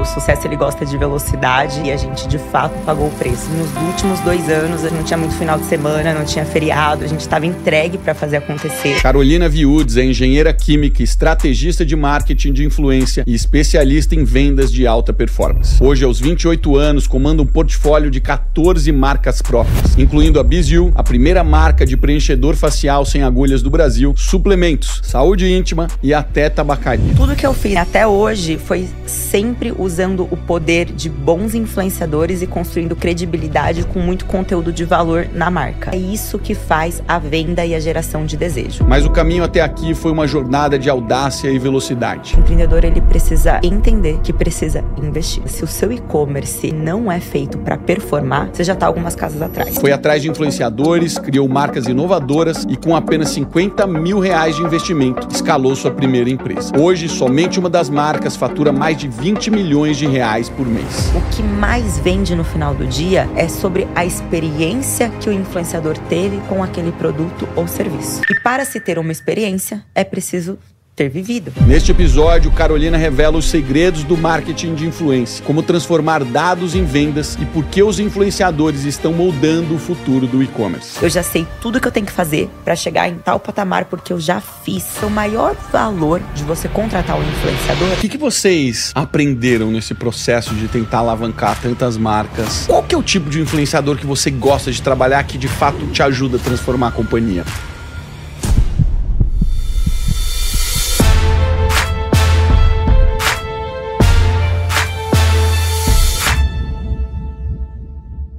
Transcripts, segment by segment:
O sucesso, ele gosta de velocidade e a gente, de fato, pagou o preço. Nos últimos 2 anos, não tinha muito final de semana, não tinha feriado, a gente estava entregue para fazer acontecer. Carolina Viudes é engenheira química, estrategista de marketing de influência e especialista em vendas de alta performance. Hoje, aos 28 anos, comanda um portfólio de 14 marcas próprias, incluindo a Biziu, a primeira marca de preenchedor facial sem agulhas do Brasil, suplementos, saúde íntima e até tabacaria. Tudo que eu fiz até hoje foi sempre usando o poder de bons influenciadores e construindo credibilidade com muito conteúdo de valor na marca. É isso que faz a venda e a geração de desejo. Mas o caminho até aqui foi uma jornada de audácia e velocidade. O empreendedor, ele precisa entender que precisa investir. Se o seu e-commerce não é feito para performar, você já está algumas casas atrás. Foi atrás de influenciadores, criou marcas inovadoras e com apenas R$50 mil de investimento, escalou sua primeira empresa. Hoje, somente uma das marcas fatura mais de R$20 milhões por mês. O que mais vende no final do dia é sobre a experiência que o influenciador teve com aquele produto ou serviço. E para se ter uma experiência, é preciso ter vivido. Neste episódio, Carolina revela os segredos do marketing de influência, como transformar dados em vendas e por que os influenciadores estão moldando o futuro do e-commerce. Eu já sei tudo que eu tenho que fazer para chegar em tal patamar porque eu já fiz. O maior valor de você contratar um influenciador. O que vocês aprenderam nesse processo de tentar alavancar tantas marcas? Qual que é o tipo de influenciador que você gosta de trabalhar que de fato te ajuda a transformar a companhia?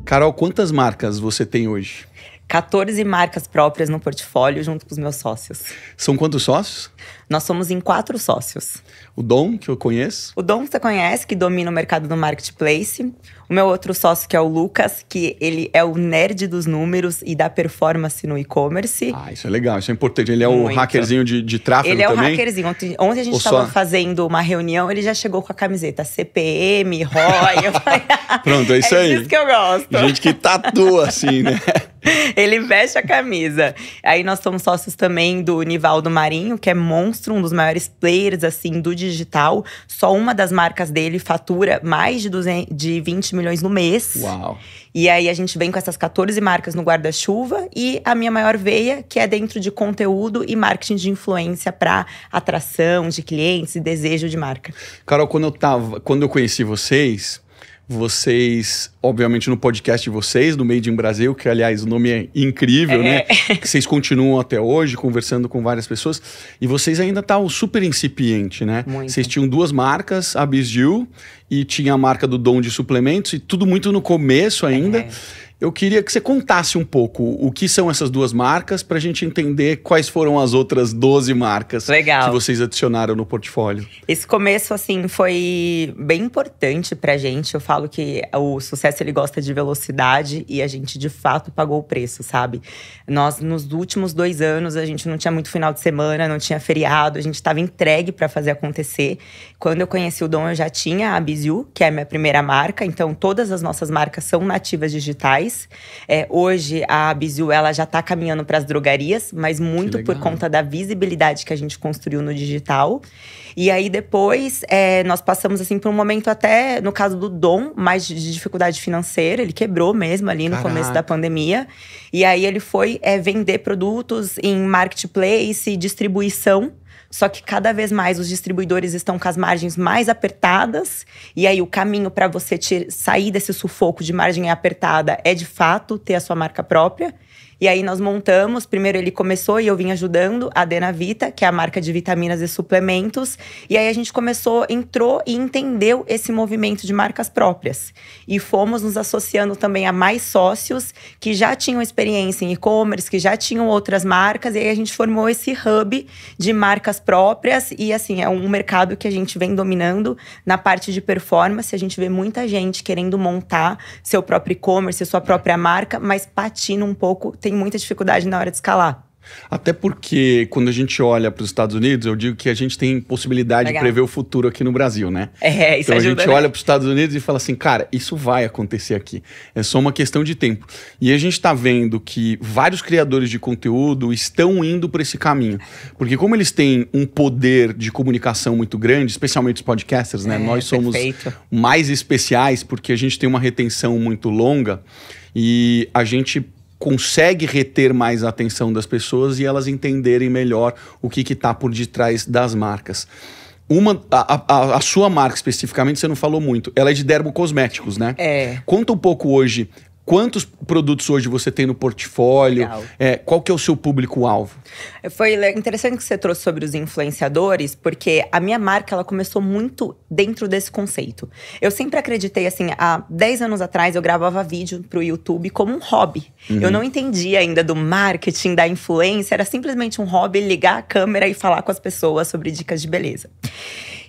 Carol, quantas marcas você tem hoje? 14 marcas próprias no portfólio, junto com os meus sócios. São quantos sócios? Nós somos em 4 sócios. O Dom, que eu conheço. O Dom você conhece, que domina o mercado do marketplace. O meu outro sócio, que é o Lucas, que ele é o nerd dos números e da performance no e-commerce. Ah, isso é legal, isso é importante. Ele é o hackerzinho de tráfego também? Ele é o hackerzinho. Ontem a gente estava fazendo uma reunião, ele já chegou com a camiseta CPM, ROI. Pronto, é isso aí. É isso que eu gosto. Gente que tatua assim, né? Ele veste a camisa. Aí nós somos sócios também do Nivaldo Marinho, que é monstro, um dos maiores players assim, do digital. Só uma das marcas dele fatura mais de 20 milhões no mês. Uau! E aí a gente vem com essas 14 marcas no guarda-chuva. E a minha maior veia, que é dentro de conteúdo e marketing de influência para atração de clientes e desejo de marca. Carol, quando eu conheci vocês, obviamente no podcast de vocês, do Made in Brasil, que aliás o nome é incrível, né? Que vocês continuam até hoje conversando com várias pessoas. E vocês ainda estavam super incipiente, né? Muito. Vocês tinham 2 marcas, a Biziu e tinha a marca do Dom de suplementos, e tudo muito no começo ainda. Eu queria que você contasse um pouco o que são essas 2 marcas para a gente entender quais foram as outras 12 marcas que vocês adicionaram no portfólio. Esse começo, assim, foi bem importante pra gente. Eu falo que o sucesso, ele gosta de velocidade e a gente, de fato, pagou o preço, sabe? Nós, nos últimos 2 anos, a gente não tinha muito final de semana, não tinha feriado. A gente estava entregue para fazer acontecer. Quando eu conheci o Dom, eu já tinha a Biziu, que é a minha primeira marca. Então, todas as nossas marcas são nativas digitais. Hoje, a Biziu, ela já está caminhando para as drogarias, mas muito por conta da visibilidade que a gente construiu no digital. E aí, depois, nós passamos assim por um momento até, no caso do Dom, mais de dificuldade financeira. Ele quebrou mesmo ali no começo da pandemia. E aí, ele foi vender produtos em marketplace e distribuição. Só que cada vez mais os distribuidores estão com as margens mais apertadas. E aí o caminho para você sair desse sufoco de margem apertada é, de fato, ter a sua marca própria. E aí nós montamos, primeiro ele começou e eu vim ajudando a Denavita, que é a marca de vitaminas e suplementos. E aí a gente entrou e entendeu esse movimento de marcas próprias. E fomos nos associando também a mais sócios que já tinham experiência em e-commerce, que já tinham outras marcas. E aí a gente formou esse hub de marcas próprias. E assim, é um mercado que a gente vem dominando na parte de performance. A gente vê muita gente querendo montar seu próprio e-commerce, sua própria marca, mas patina um pouco, tem muita dificuldade na hora de escalar. Até porque, quando a gente olha para os Estados Unidos, eu digo que a gente tem possibilidade de prever o futuro aqui no Brasil, né? Isso então ajuda, a gente olha para os Estados Unidos e fala assim, cara, isso vai acontecer aqui. É só uma questão de tempo. E a gente está vendo que vários criadores de conteúdo estão indo por esse caminho. Porque como eles têm um poder de comunicação muito grande, especialmente os podcasters, né? Nós somos mais especiais porque a gente tem uma retenção muito longa e a gente consegue reter mais a atenção das pessoas e elas entenderem melhor o que está por detrás das marcas. A sua marca especificamente, você não falou muito, ela é de dermocosméticos, né? Conta um pouco hoje, quantos produtos hoje você tem no portfólio? Qual que é o seu público-alvo? Foi interessante que você trouxe sobre os influenciadores, porque a minha marca, ela começou muito dentro desse conceito. Eu sempre acreditei, assim, há 10 anos atrás, eu gravava vídeo pro YouTube como um hobby. Eu não entendia ainda do marketing, da influência, era simplesmente um hobby, ligar a câmera e falar com as pessoas sobre dicas de beleza.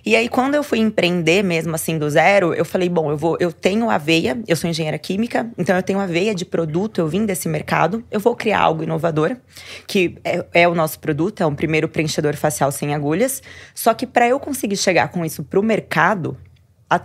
E aí, quando eu fui empreender mesmo assim do zero, eu falei, bom, eu tenho a veia, eu sou engenheira química, então eu tenho a veia de produto, eu vim desse mercado, eu vou criar algo inovador, que é o nosso produto, é um primeiro preenchedor facial sem agulhas. Só que para eu conseguir chegar com isso pro mercado,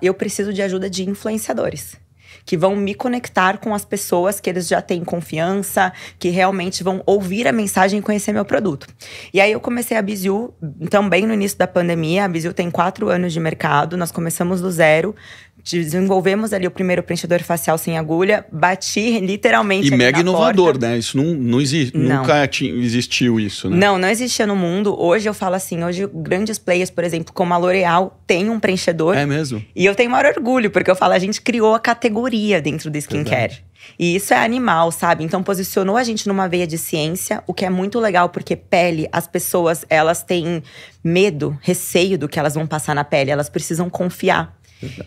eu preciso de ajuda de influenciadores, que vão me conectar com as pessoas que eles já têm confiança, que realmente vão ouvir a mensagem e conhecer meu produto. E aí eu comecei a Biziu também no início da pandemia. A Biziu tem 4 anos de mercado, nós começamos do zero, desenvolvemos ali o primeiro preenchedor facial sem agulha, bati literalmente e mega inovador, porta. Né? Isso não existe, nunca existiu isso, né? Não existia no mundo. Hoje eu falo assim, hoje grandes players, por exemplo, como a L'Oréal, tem um preenchedor. É mesmo? E eu tenho maior orgulho, porque eu falo, a gente criou a categoria dentro do skincare. E isso é animal, sabe? Então posicionou a gente numa veia de ciência, o que é muito legal, porque pele, as pessoas, elas têm medo, receio do que elas vão passar na pele, elas precisam confiar.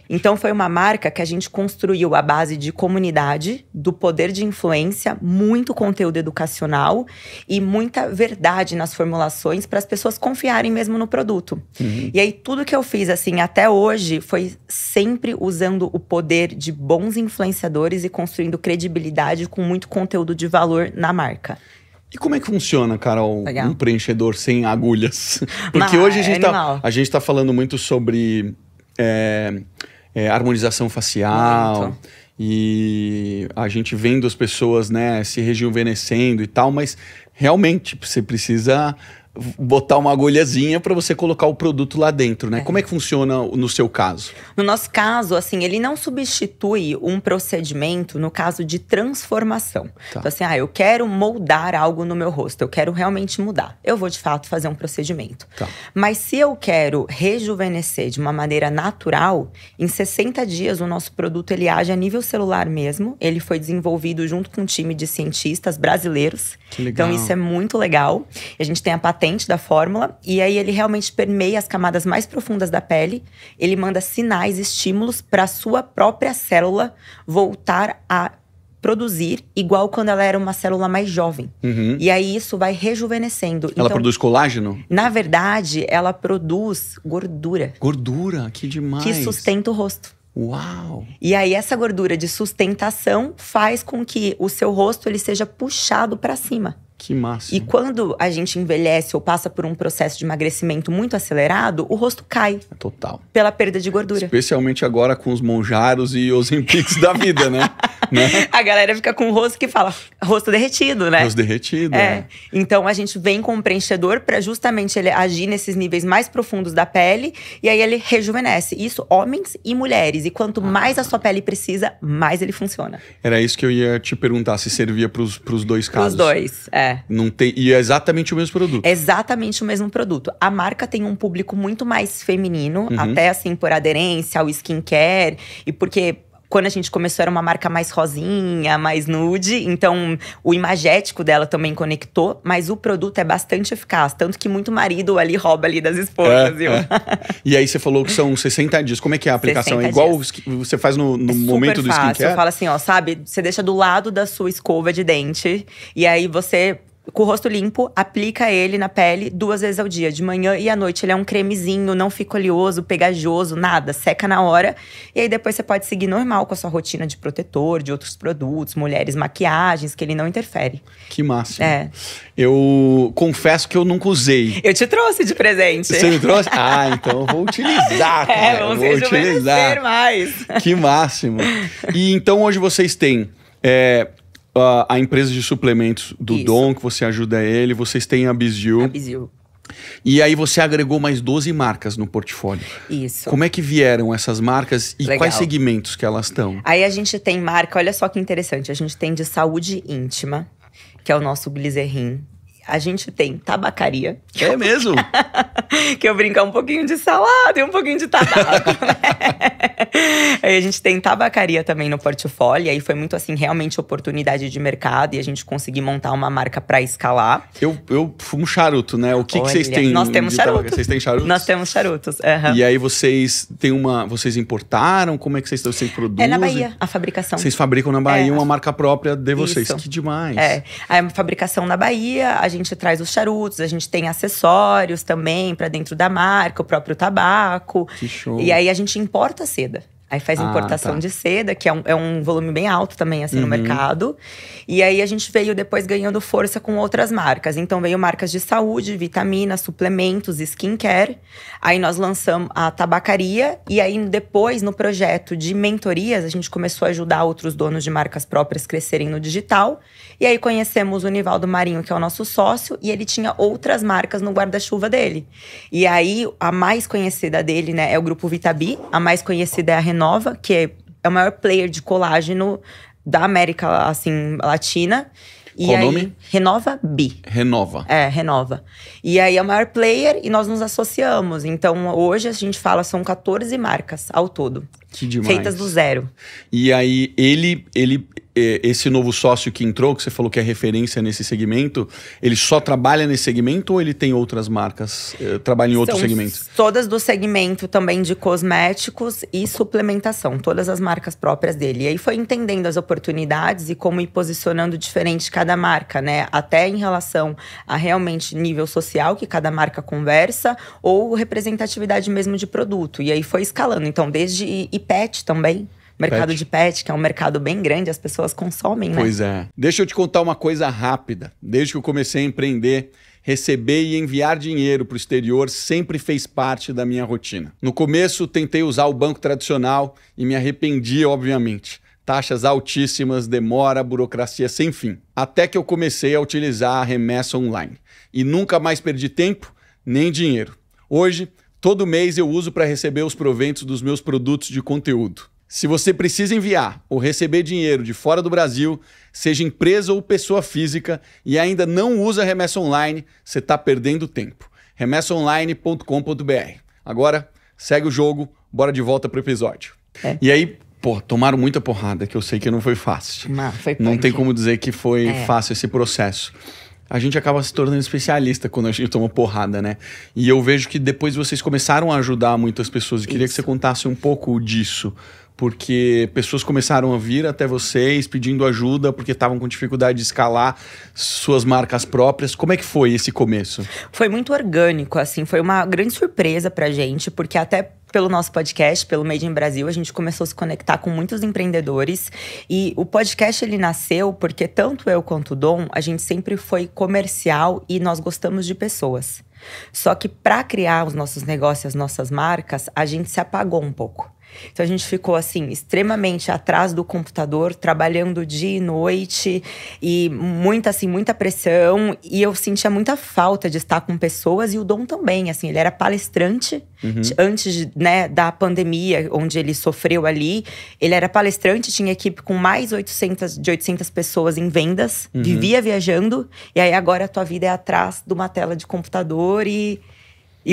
Então foi uma marca que a gente construiu à base de comunidade, do poder de influência, muito conteúdo educacional e muita verdade nas formulações para as pessoas confiarem mesmo no produto. E aí tudo que eu fiz assim até hoje foi sempre usando o poder de bons influenciadores e construindo credibilidade com muito conteúdo de valor na marca. E como é que funciona, Carol, um preenchedor sem agulhas? Porque hoje a gente tá falando muito sobre harmonização facial. Muito. E a gente vendo as pessoas, né, se rejuvenescendo e tal, mas realmente você precisa botar uma agulhazinha para você colocar o produto lá dentro, né? Como é que funciona no seu caso? No nosso caso, assim, ele não substitui um procedimento no caso de transformação. Então assim, eu quero moldar algo no meu rosto, eu quero realmente mudar. Eu vou, de fato, fazer um procedimento. Mas se eu quero rejuvenescer de uma maneira natural, em 60 dias o nosso produto, ele age a nível celular mesmo. Ele foi desenvolvido junto com um time de cientistas brasileiros. Que legal. Então isso é muito legal. A gente tem a patente da fórmula, e aí ele realmente permeia as camadas mais profundas da pele. Ele manda sinais, estímulos para a sua própria célula voltar a produzir igual quando ela era uma célula mais jovem. E aí isso vai rejuvenescendo. Ela produz colágeno? Na verdade, ela produz gordura. Gordura? Que demais! Que sustenta o rosto. Uau! E aí essa gordura de sustentação faz com que o seu rosto ele seja puxado para cima. Que massa. E quando a gente envelhece ou passa por um processo de emagrecimento muito acelerado, o rosto cai. Total. Pela perda de gordura. Especialmente agora com os Monjaros e os Ozempics da vida, né? A galera fica com o rosto que fala, rosto derretido, né? Rosto derretido, Então a gente vem com um preenchedor para justamente ele agir nesses níveis mais profundos da pele. E aí ele rejuvenesce. Isso, homens e mulheres. E quanto mais a sua pele precisa, mais ele funciona. Era isso que eu ia te perguntar, se servia pros dois casos. Os dois, Não tem, e é exatamente o mesmo produto. Exatamente o mesmo produto. A marca tem um público muito mais feminino, até assim por aderência ao skincare. E porque quando a gente começou era uma marca mais rosinha, mais nude. Então o imagético dela também conectou. Mas o produto é bastante eficaz. Tanto que muito marido ali rouba ali das esposas, viu? E aí você falou que são 60 dias. Como é que é a aplicação? É igual você faz no momento do skincare? Eu falo assim, ó, sabe? Você deixa do lado da sua escova de dente. E aí você com o rosto limpo, aplica ele na pele 2 vezes ao dia, de manhã e à noite. Ele é um cremezinho, não fica oleoso, pegajoso, nada, seca na hora. E aí depois você pode seguir normal com a sua rotina de protetor, de outros produtos, mulheres, maquiagens, que ele não interfere. Que máximo. Eu confesso que eu nunca usei. Eu te trouxe de presente. Você me trouxe? Ah, então eu vou utilizar, cara. Vamos rejuvenescer mais. Que máximo. E então hoje vocês têm… a empresa de suplementos do Dom, que você ajuda ele. Vocês têm a Bizil. A Bizil. E aí você agregou mais 12 marcas no portfólio. Isso. Como é que vieram essas marcas e Legal. quais segmentos que elas estão? Aí a gente tem marca, olha só que interessante. A gente tem de saúde íntima, que é o nosso Glycerin. A gente tem tabacaria. É mesmo? Que eu brinco um pouquinho de salada e um pouquinho de tabaco, né? Aí a gente tem tabacaria também no portfólio. E aí foi muito assim, realmente oportunidade de mercado. E a gente conseguiu montar uma marca pra escalar. Eu fumo charuto, né? O que vocês têm? Nós temos charuto. Vocês têm charutos? Nós temos charutos. Uhum. E aí vocês têm vocês importaram? Como é que vocês produzem? É na Bahia, a fabricação. Vocês fabricam na Bahia uma marca própria de vocês. Isso. Que demais. A fabricação na Bahia, a gente traz os charutos, a gente tem acessórios também pra dentro da marca, o próprio tabaco. Que show. E aí a gente importa seda. Aí faz importação de seda, que é um volume bem alto também, assim, no mercado. E aí a gente veio depois ganhando força com outras marcas. Então veio marcas de saúde, vitaminas, suplementos, skincare. Aí nós lançamos a tabacaria. E aí depois, no projeto de mentorias, a gente começou a ajudar outros donos de marcas próprias a crescerem no digital. E aí conhecemos o Nivaldo Marinho, que é o nosso sócio. E ele tinha outras marcas no guarda-chuva dele. E aí, a mais conhecida dele, né, é o Grupo Vitabi. A mais conhecida é a Renova, que é o maior player de colágeno da América, assim, Latina. Qual o nome? Renova Bi. Renova. Renova. E aí é o maior player e nós nos associamos. Então, hoje a gente fala, são 14 marcas ao todo. Que demais. Feitas do zero. E aí, esse novo sócio que entrou, que você falou que é referência nesse segmento, ele só trabalha nesse segmento ou ele tem outras marcas? Trabalha em outros segmentos? Todas do segmento também de cosméticos e suplementação. Todas as marcas próprias dele. E aí foi entendendo as oportunidades e como ir posicionando diferente cada marca, né? Até em relação a realmente nível social que cada marca conversa ou representatividade mesmo de produto. E aí foi escalando. Então, desde pet também. Mercado de pet, que é um mercado bem grande, as pessoas consomem, né? Pois é. Deixa eu te contar uma coisa rápida. Desde que eu comecei a empreender, receber e enviar dinheiro para o exterior sempre fez parte da minha rotina. No começo, tentei usar o banco tradicional e me arrependi, obviamente. Taxas altíssimas, demora, burocracia sem fim. Até que eu comecei a utilizar a remessa online. E nunca mais perdi tempo, nem dinheiro. Hoje, todo mês eu uso para receber os proventos dos meus produtos de conteúdo. Se você precisa enviar ou receber dinheiro de fora do Brasil, seja empresa ou pessoa física, e ainda não usa remessa online, você está perdendo tempo. remessaonline.com.br. Agora, segue o jogo, bora de volta pro episódio. E aí, tomaram muita porrada, que eu sei que não foi fácil. Não tem como dizer que foi fácil esse processo. A gente acaba se tornando especialista quando a gente toma porrada, né? E eu vejo que depois vocês começaram a ajudar muitas pessoas. Eu queria que você contasse um pouco disso. Porque pessoas começaram a vir até vocês pedindo ajuda porque estavam com dificuldade de escalar suas marcas próprias. Como é que foi esse começo? Foi muito orgânico, assim. Foi uma grande surpresa pra gente, porque até pelo nosso podcast, pelo Made in Brasil, a gente começou a se conectar com muitos empreendedores. E o podcast, ele nasceu porque tanto eu quanto o Dom, a gente sempre foi comercial e nós gostamos de pessoas. Só que para criar os nossos negócios, as nossas marcas, a gente se apagou um pouco. Então a gente ficou assim, extremamente atrás do computador, trabalhando dia e noite e muita pressão. E eu sentia muita falta de estar com pessoas, e o Dom também, assim, ele era palestrante antes, né, da pandemia, onde ele sofreu ali. Ele era palestrante, tinha equipe com mais de 800 pessoas em vendas, vivia viajando. E aí agora a tua vida é atrás de uma tela de computador e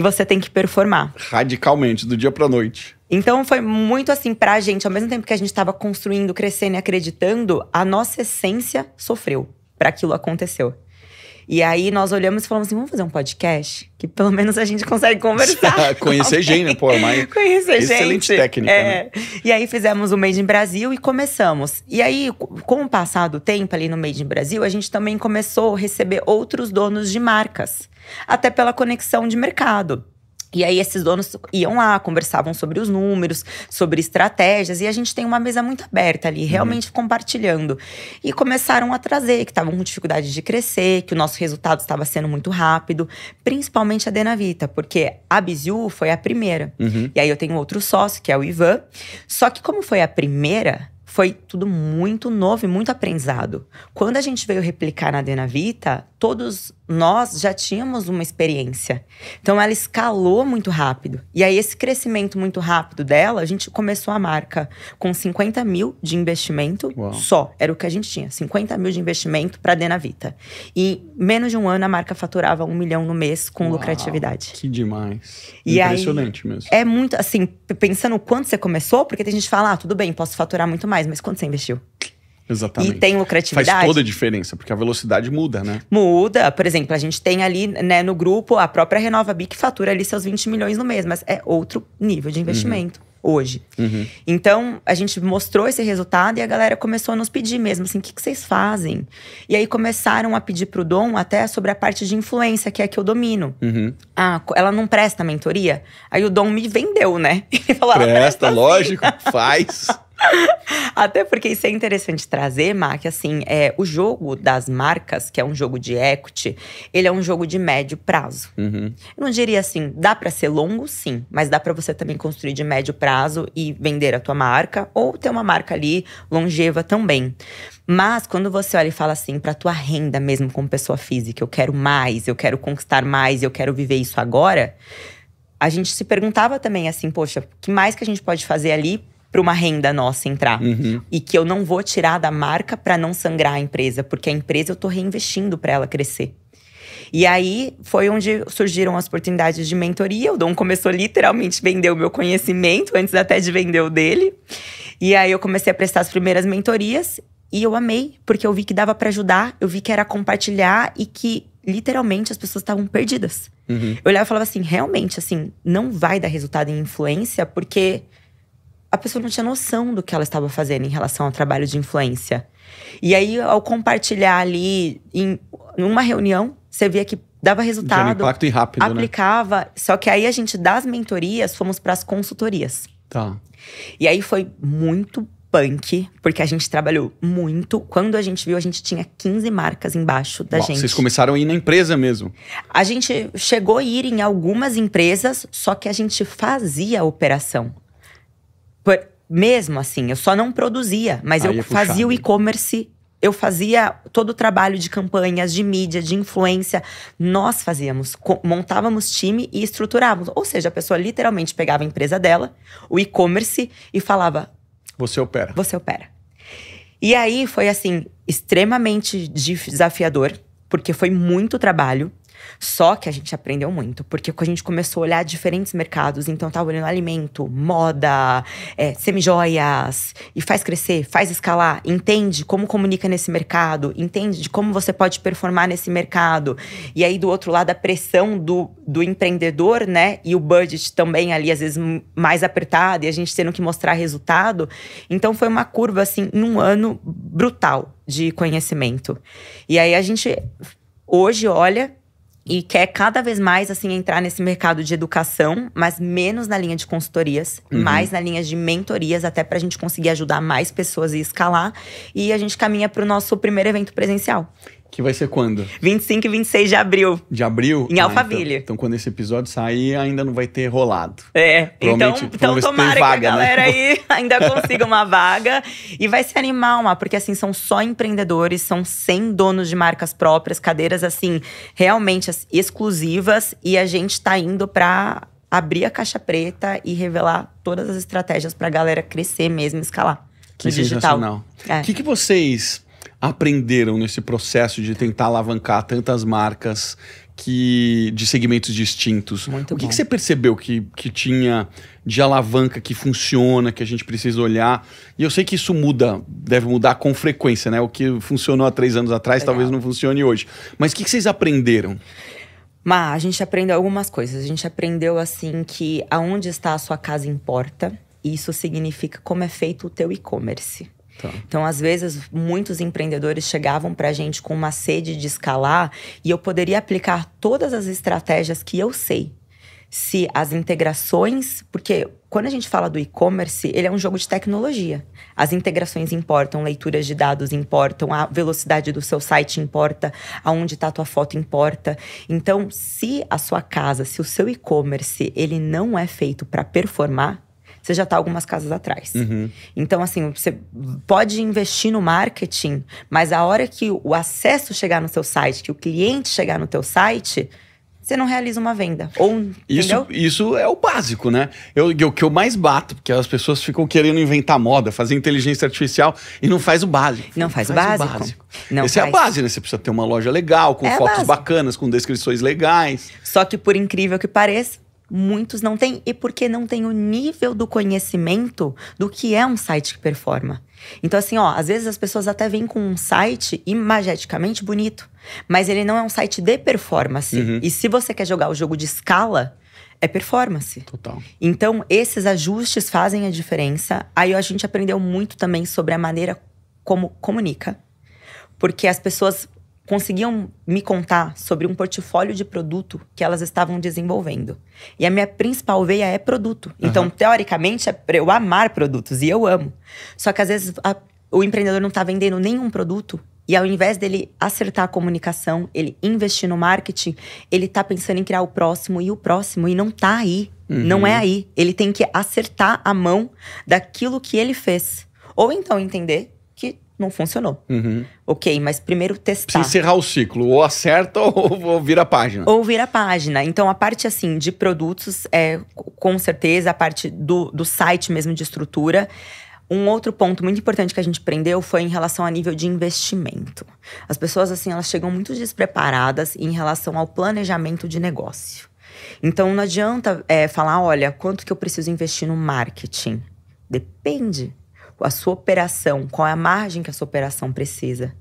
você tem que performar. Radicalmente, do dia pra noite. Então foi muito assim pra gente, ao mesmo tempo que a gente estava construindo, crescendo e acreditando, a nossa essência sofreu para aquilo aconteceu. E aí nós olhamos e falamos assim, vamos fazer um podcast? Que pelo menos a gente consegue conversar. Conhecer gente, né? Pô, mas conhecer excelente gente. técnica, né? E aí fizemos o Made in Brasil e começamos. E aí, com o passar do tempo ali no Made in Brasil, a gente também começou a receber outros donos de marcas. Até pela conexão de mercado. E aí esses donos iam lá, conversavam sobre os números, sobre estratégias. E a gente tem uma mesa muito aberta ali, realmente compartilhando. E começaram a trazer que estavam com dificuldade de crescer, que o nosso resultado estava sendo muito rápido. Principalmente a Denavita, porque a Biziu foi a primeira. E aí eu tenho outro sócio, que é o Ivan. Só que como foi a primeira, foi tudo muito novo e muito aprendizado. Quando a gente veio replicar na Denavita, todos nós já tínhamos uma experiência. Então ela escalou muito rápido. E aí esse crescimento muito rápido dela, a gente começou a marca com 50 mil de investimento. Uau. Só, era o que a gente tinha. 50 mil de investimento para a Denavita. E em menos de um ano a marca faturava 1 milhão no mês com lucratividade. Que demais. E impressionante aí, mesmo. É muito, assim, pensando quanto você começou, porque tem gente que fala, tudo bem, posso faturar muito mais, mas quanto você investiu? Exatamente. E tem lucratividade. Faz toda a diferença, porque a velocidade muda, né? Muda. Por exemplo, a gente tem ali, né, no grupo, a própria RenovaBi que fatura ali seus 20 milhões no mês. Mas é outro nível de investimento hoje. Então, a gente mostrou esse resultado e a galera começou a nos pedir mesmo, assim, o que vocês fazem? E aí começaram a pedir pro Dom até sobre a parte de influência, que é a que eu domino. Ah, ela não presta mentoria? Aí o Dom me vendeu, né? Ele falou, presta, lógico, faz. Até porque isso é interessante trazer, Má, que assim, o jogo das marcas, que é um jogo de equity, ele é um jogo de médio prazo. Eu não diria assim, dá pra ser longo, sim, mas dá pra você também construir de médio prazo e vender a tua marca, ou ter uma marca ali longeva também. Mas quando você olha e fala assim, pra tua renda mesmo como pessoa física, eu quero mais, eu quero conquistar mais, eu quero viver isso agora, a gente se perguntava também assim, poxa, o que mais que a gente pode fazer ali para uma renda nossa entrar. E que eu não vou tirar da marca para não sangrar a empresa, porque a empresa eu tô reinvestindo para ela crescer. E aí foi onde surgiram as oportunidades de mentoria. O Dom começou literalmente a vender o meu conhecimento, antes até de vender o dele. E aí eu comecei a prestar as primeiras mentorias e eu amei, porque eu vi que dava para ajudar, eu vi que era compartilhar e que literalmente as pessoas estavam perdidas. Eu olhava e falava assim, realmente, assim, não vai dar resultado em influência, porque a pessoa não tinha noção do que ela estava fazendo em relação ao trabalho de influência. E aí, ao compartilhar ali em uma reunião, você via que dava resultado. Já impacto e rápido, aplicava. Né? Só que aí, a gente, das mentorias, fomos para as consultorias. Tá. E aí, foi muito punk, porque a gente trabalhou muito. Quando a gente viu, a gente tinha 15 marcas embaixo da gente. Vocês começaram a ir na empresa mesmo? A gente chegou a ir em algumas empresas, só que a gente fazia a operação. Mesmo assim, eu só não produzia, mas eu fazia o e-commerce, eu fazia todo o trabalho de campanhas, de mídia, de influência. Nós fazíamos, montávamos time e estruturávamos. Ou seja, a pessoa literalmente pegava a empresa dela, o e-commerce, e falava… Você opera. Você opera. E aí foi assim, extremamente desafiador, porque foi muito trabalho. Só que a gente aprendeu muito, porque a gente começou a olhar diferentes mercados. Então, eu tava olhando alimento, moda, semijoias. E faz crescer, faz escalar. Entende como comunica nesse mercado. Entende de como você pode performar nesse mercado. E aí, do outro lado, a pressão do empreendedor, né? E o budget também ali, às vezes, mais apertado. E a gente tendo que mostrar resultado. Então, foi uma curva, assim, num ano brutal de conhecimento. E aí, a gente hoje olha… E quer cada vez mais, assim, entrar nesse mercado de educação, mas menos na linha de consultorias, mais na linha de mentorias, até pra gente conseguir ajudar mais pessoas e escalar. E a gente caminha pro nosso primeiro evento presencial. Que vai ser quando? 25 e 26 de abril. De abril? Em Alphaville. Então, quando esse episódio sair, ainda não vai ter rolado. Então tomara vaga, que a galera aí ainda consiga uma vaga. E vai se animar, porque assim, são só empreendedores, são 100 donos de marcas próprias, cadeiras assim, realmente exclusivas. E a gente tá indo pra abrir a caixa preta e revelar todas as estratégias pra galera crescer mesmo, escalar. Que sensacional. O que vocês aprenderam nesse processo de tentar alavancar tantas marcas de segmentos distintos. Muito o que bom. que você percebeu que tinha de alavanca, que funciona, que a gente precisa olhar? E eu sei que isso deve mudar com frequência, né? O que funcionou há 3 anos atrás talvez não funcione hoje. Mas o que vocês aprenderam? A gente aprendeu algumas coisas. A gente aprendeu, assim, que aonde está a sua casa importa. E isso significa como é feito o teu e-commerce. Tá. Então, às vezes, muitos empreendedores chegavam pra gente com uma sede de escalar. E eu poderia aplicar todas as estratégias que eu sei. Se as integrações… Porque quando a gente fala do e-commerce, ele é um jogo de tecnologia. As integrações importam, leituras de dados importam, a velocidade do seu site importa, aonde está a tua foto importa. Então, se a sua casa, se o seu e-commerce, ele não é feito para performar, você já está algumas casas atrás. Então, assim, você pode investir no marketing, mas a hora que o acesso chegar no seu site, que o cliente chegar no teu site… você não realiza uma venda. Isso é o básico, né? O que eu mais bato, porque as pessoas ficam querendo inventar moda, fazer inteligência artificial e não faz o básico. Não faz o básico. Essa é a base, né? Você precisa ter uma loja legal, com fotos bacanas, com descrições legais. Só que, por incrível que pareça, muitos não têm. E porque não tem o nível do conhecimento do que é um site que performa. Então, assim, às vezes as pessoas até vêm com um site imageticamente bonito, mas ele não é um site de performance. E se você quer jogar o jogo de escala, é performance. Total. Então, esses ajustes fazem a diferença. Aí a gente aprendeu muito também sobre a maneira como comunica. Porque as pessoas conseguiam me contar sobre um portfólio de produto que elas estavam desenvolvendo. E a minha principal veia é produto. Então, teoricamente, é pra eu amar produtos. E eu amo. Só que, às vezes, o empreendedor não está vendendo nenhum produto. E ao invés dele acertar a comunicação, ele investir no marketing, ele tá pensando em criar o próximo. E não tá aí. Não é aí. Ele tem que acertar a mão daquilo que ele fez. Ou então entender que não funcionou. Ok, mas primeiro testar. Precisa encerrar o ciclo. Ou acerta ou vira a página. Ou vira a página. Então, a parte, assim, de produtos, com certeza, a parte do site mesmo, de estrutura. Um outro ponto muito importante que a gente aprendeu foi em relação a nível de investimento. As pessoas, assim, elas chegam muito despreparadas em relação ao planejamento de negócio. Então, não adianta falar, olha, quanto que eu preciso investir no marketing? Depende. A sua operação, qual é a margem que a sua operação precisa?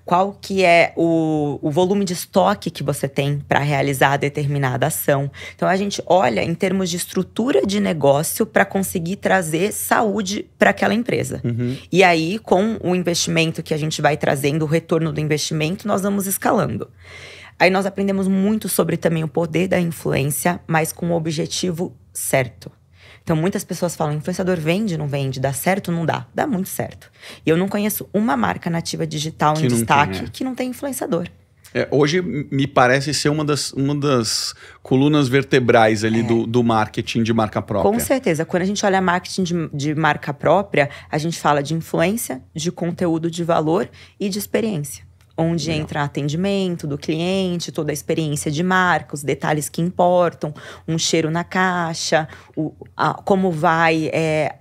Qual que é o volume de estoque que você tem para realizar determinada ação? Então, a gente olha em termos de estrutura de negócio para conseguir trazer saúde para aquela empresa. E aí, com o investimento que a gente vai trazendo, o retorno do investimento, nós vamos escalando. Aí nós aprendemos muito sobre também o poder da influência, mas com o objetivo certo. Então, muitas pessoas falam, influenciador vende, não vende? Dá certo, não dá? Dá muito certo. E eu não conheço uma marca nativa digital em destaque que não tem influenciador. Hoje, me parece ser uma das colunas vertebrais ali do marketing de marca própria. Com certeza. Quando a gente olha marketing de marca própria, a gente fala de influência, de conteúdo de valor e de experiência. Onde entra atendimento do cliente, toda a experiência de marca, os detalhes que importam, um cheiro na caixa, como vai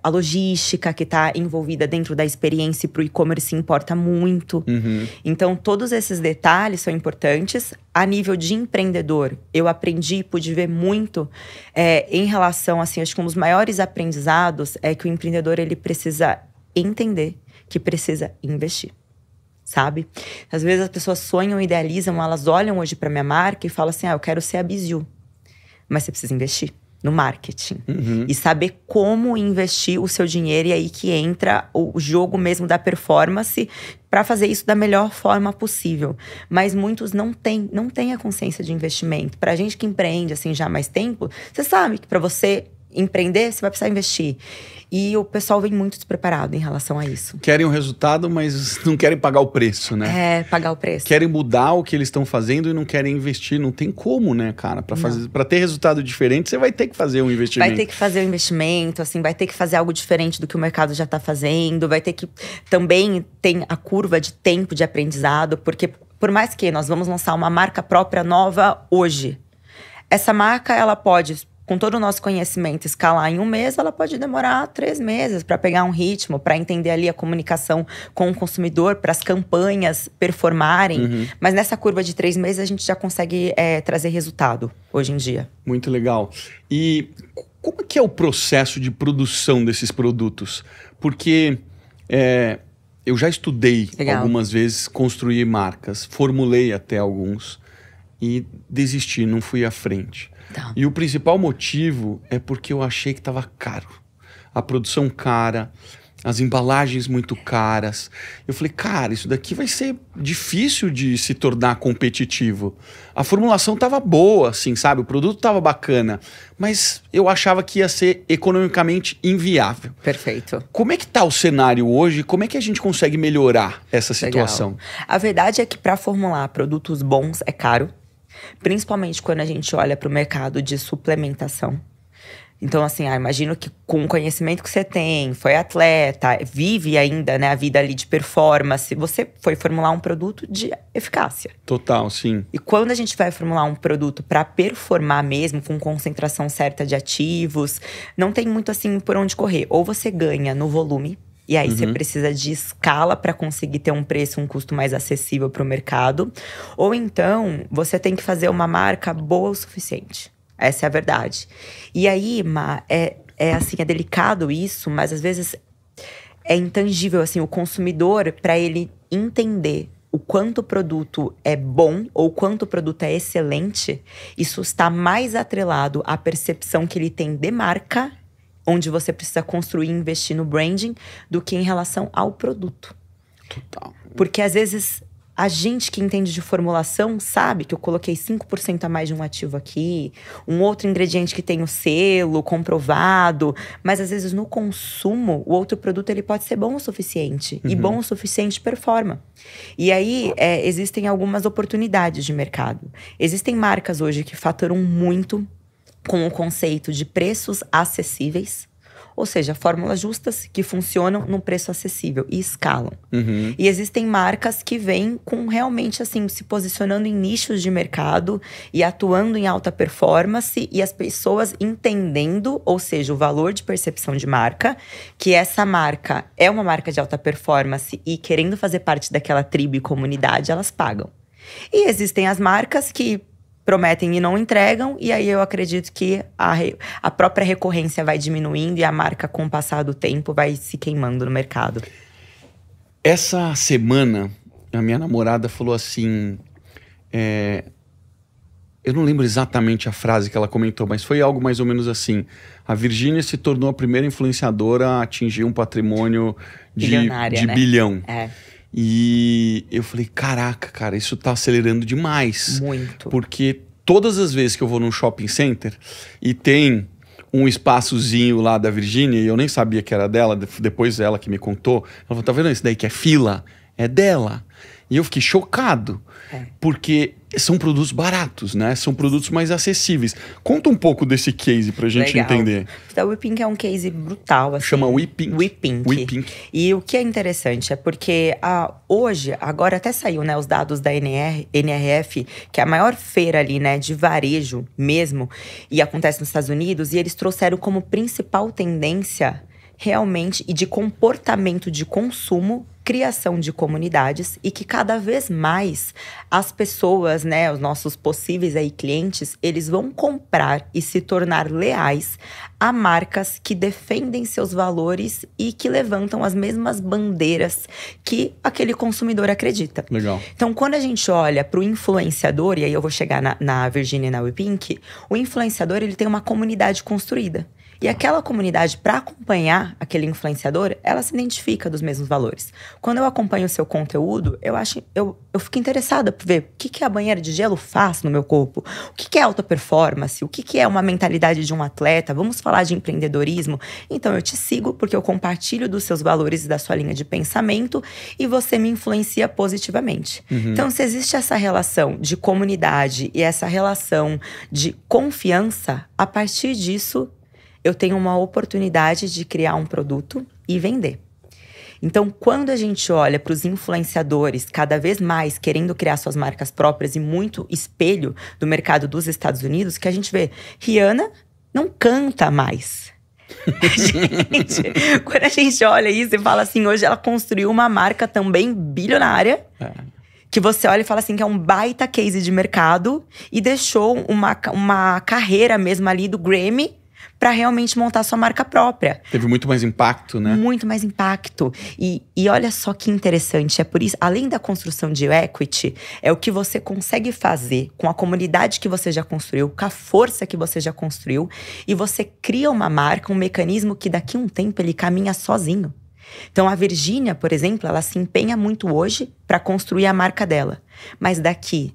a logística que está envolvida dentro da experiência e para o e-commerce importa muito. Então, todos esses detalhes são importantes. A nível de empreendedor, eu aprendi, pude ver muito em relação, assim, acho que um dos maiores aprendizados é que o empreendedor, ele precisa entender que precisa investir. Sabe? Às vezes as pessoas sonham, idealizam, elas olham hoje para minha marca e falam assim, eu quero ser a Biziu. Mas você precisa investir no marketing. E saber como investir o seu dinheiro. E aí que entra o jogo mesmo da performance para fazer isso da melhor forma possível. Mas muitos não têm a consciência de investimento. Pra gente que empreende assim já há mais tempo, você sabe que para você empreender, você vai precisar investir. E o pessoal vem muito despreparado em relação a isso. Querem o resultado, mas não querem pagar o preço, né? Pagar o preço. Querem mudar o que eles estão fazendo e não querem investir. Não tem como, né, cara? Para ter resultado diferente, você vai ter que fazer um investimento. Vai ter que fazer um investimento, assim, vai ter que fazer algo diferente do que o mercado já está fazendo. Vai ter que… Também tem a curva de tempo de aprendizado. Porque por mais que nós vamos lançar uma marca própria nova hoje, essa marca, ela pode… com todo o nosso conhecimento, escalar em 1 mês, ela pode demorar 3 meses para pegar um ritmo, para entender ali a comunicação com o consumidor, para as campanhas performarem. Mas nessa curva de 3 meses, a gente já consegue trazer resultado hoje em dia. Muito legal. E como que é o processo de produção desses produtos? Porque eu já estudei algumas vezes construir marcas, formulei até alguns e desisti, não fui à frente. Tá. E o principal motivo é porque eu achei que estava caro. A produção cara, as embalagens muito caras. Eu falei, cara, isso daqui vai ser difícil de se tornar competitivo. A formulação estava boa, assim, sabe? O produto estava bacana, mas eu achava que ia ser economicamente inviável. Perfeito. Como é que está o cenário hoje? Como é que a gente consegue melhorar essa situação? Legal. A verdade é que para formular produtos bons é caro. Principalmente quando a gente olha para o mercado de suplementação. Então, assim, imagino que com o conhecimento que você tem, foi atleta, vive ainda, né, a vida ali de performance, você foi formular um produto de eficácia. Total, sim. E quando a gente vai formular um produto para performar mesmo, com concentração certa de ativos, não tem muito assim por onde correr. Ou você ganha no volume, e aí você precisa de escala para conseguir ter um preço, um custo mais acessível para o mercado. Ou então, você tem que fazer uma marca boa o suficiente. Essa é a verdade. E aí, Ma, assim, é delicado isso, mas às vezes é intangível, assim, o consumidor, para ele entender o quanto o produto é bom ou quanto o produto é excelente, isso está mais atrelado à percepção que ele tem de marca, onde você precisa construir e investir no branding, do que em relação ao produto. Total. Porque às vezes a gente que entende de formulação sabe que eu coloquei 5% a mais de um ativo aqui, um outro ingrediente que tem o selo comprovado, mas às vezes no consumo o outro produto ele pode ser bom o suficiente, e bom o suficiente performa. E aí existem algumas oportunidades de mercado. Existem marcas hoje que faturam muito com o conceito de preços acessíveis, ou seja, fórmulas justas que funcionam num preço acessível e escalam. E existem marcas que vêm com realmente assim, se posicionando em nichos de mercado e atuando em alta performance, e as pessoas entendendo, ou seja, o valor de percepção de marca, que essa marca é uma marca de alta performance e querendo fazer parte daquela tribo e comunidade, elas pagam. E existem as marcas que prometem e não entregam, e aí eu acredito que a própria recorrência vai diminuindo e a marca, com o passar do tempo, vai se queimando no mercado. Essa semana, a minha namorada falou assim, eu não lembro exatamente a frase que ela comentou, mas foi algo mais ou menos assim: a Virgínia se tornou a primeira influenciadora a atingir um patrimônio de bilhão. E eu falei, caraca, cara, isso tá acelerando demais. Muito. Porque todas as vezes que eu vou num shopping center e tem um espaçozinho lá da Virgínia, e eu nem sabia que era dela, depois ela que me contou, ela falou, tá vendo isso daí que é fila? É dela. E eu fiquei chocado, porque são produtos baratos, né? São produtos mais acessíveis. Conta um pouco desse case pra gente entender. A WePink é um case brutal, assim. Chama WePink. WePink. E o que é interessante é porque hoje, agora até saiu, né, os dados da NRF, que é a maior feira ali, né, de varejo mesmo, e acontece nos Estados Unidos, e eles trouxeram como principal tendência realmente e de comportamento de consumo, criação de comunidades, e que cada vez mais as pessoas, né, os nossos possíveis aí clientes, eles vão comprar e se tornar leais a marcas que defendem seus valores e que levantam as mesmas bandeiras que aquele consumidor acredita. Legal. Então, quando a gente olha para o influenciador, e aí eu vou chegar na Virgínia e na WePink, o influenciador, ele tem uma comunidade construída. E aquela comunidade, para acompanhar aquele influenciador, ela se identifica dos mesmos valores. Quando eu acompanho o seu conteúdo, eu fico interessada por ver o que a banheira de gelo faz no meu corpo, o que é alta performance, o que é uma mentalidade de um atleta, vamos falar de empreendedorismo. Então eu te sigo porque eu compartilho dos seus valores e da sua linha de pensamento, e você me influencia positivamente. Então, se existe essa relação de comunidade e essa relação de confiança, a partir disso eu tenho uma oportunidade de criar um produto e vender. Então, quando a gente olha para os influenciadores cada vez mais querendo criar suas marcas próprias, e muito espelho do mercado dos Estados Unidos, que a gente vê Rihanna não canta mais. Gente, quando a gente olha isso e fala assim, hoje ela construiu uma marca também bilionária. Que você olha e fala assim, que é um baita case de mercado. E deixou uma carreira mesmo ali do Grammy para realmente montar sua marca própria. Teve muito mais impacto, né? Muito mais impacto. E olha só que interessante, é por isso, além da construção de equity, é o que você consegue fazer com a comunidade que você já construiu, com a força que você já construiu, e você cria uma marca, um mecanismo que daqui a um tempo ele caminha sozinho. Então a Virgínia, por exemplo, ela se empenha muito hoje para construir a marca dela. Mas daqui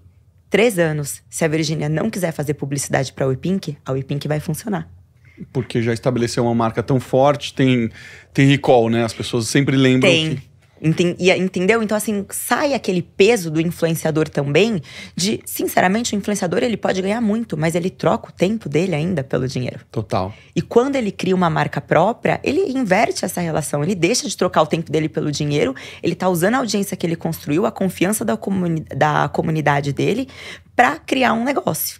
3 anos, se a Virgínia não quiser fazer publicidade para a WePink, a WePink vai funcionar. Porque já estabeleceu uma marca tão forte, tem recall, né? As pessoas sempre lembram Entendeu? Então, assim, sai aquele peso do influenciador também de, sinceramente, o influenciador, ele pode ganhar muito, mas ele troca o tempo dele ainda pelo dinheiro. Total. E quando ele cria uma marca própria, ele inverte essa relação. Ele deixa de trocar o tempo dele pelo dinheiro, ele tá usando a audiência que ele construiu, a confiança da comunidade dele, pra criar um negócio.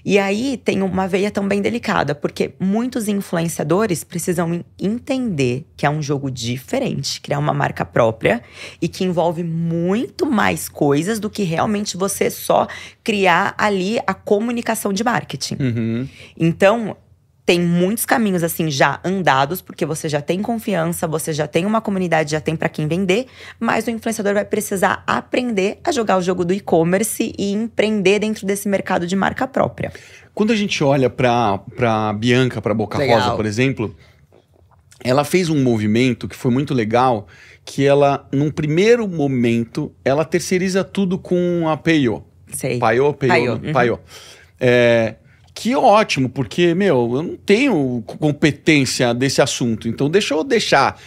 E aí tem uma veia também delicada, porque muitos influenciadores precisam entender que é um jogo diferente, criar uma marca própria e que envolve muito mais coisas do que realmente você só criar ali a comunicação de marketing. Então, tem muitos caminhos assim já andados, porque você já tem confiança, você já tem uma comunidade, já tem para quem vender, mas o influenciador vai precisar aprender a jogar o jogo do e-commerce e empreender dentro desse mercado de marca própria. Quando a gente olha para Bianca, para Boca Rosa, por exemplo, ela fez um movimento que foi muito legal, que ela, num primeiro momento, ela terceiriza tudo com a Peio. Sei. Paiô. Que ótimo, porque, eu não tenho competência desse assunto. Então, deixa eu deixar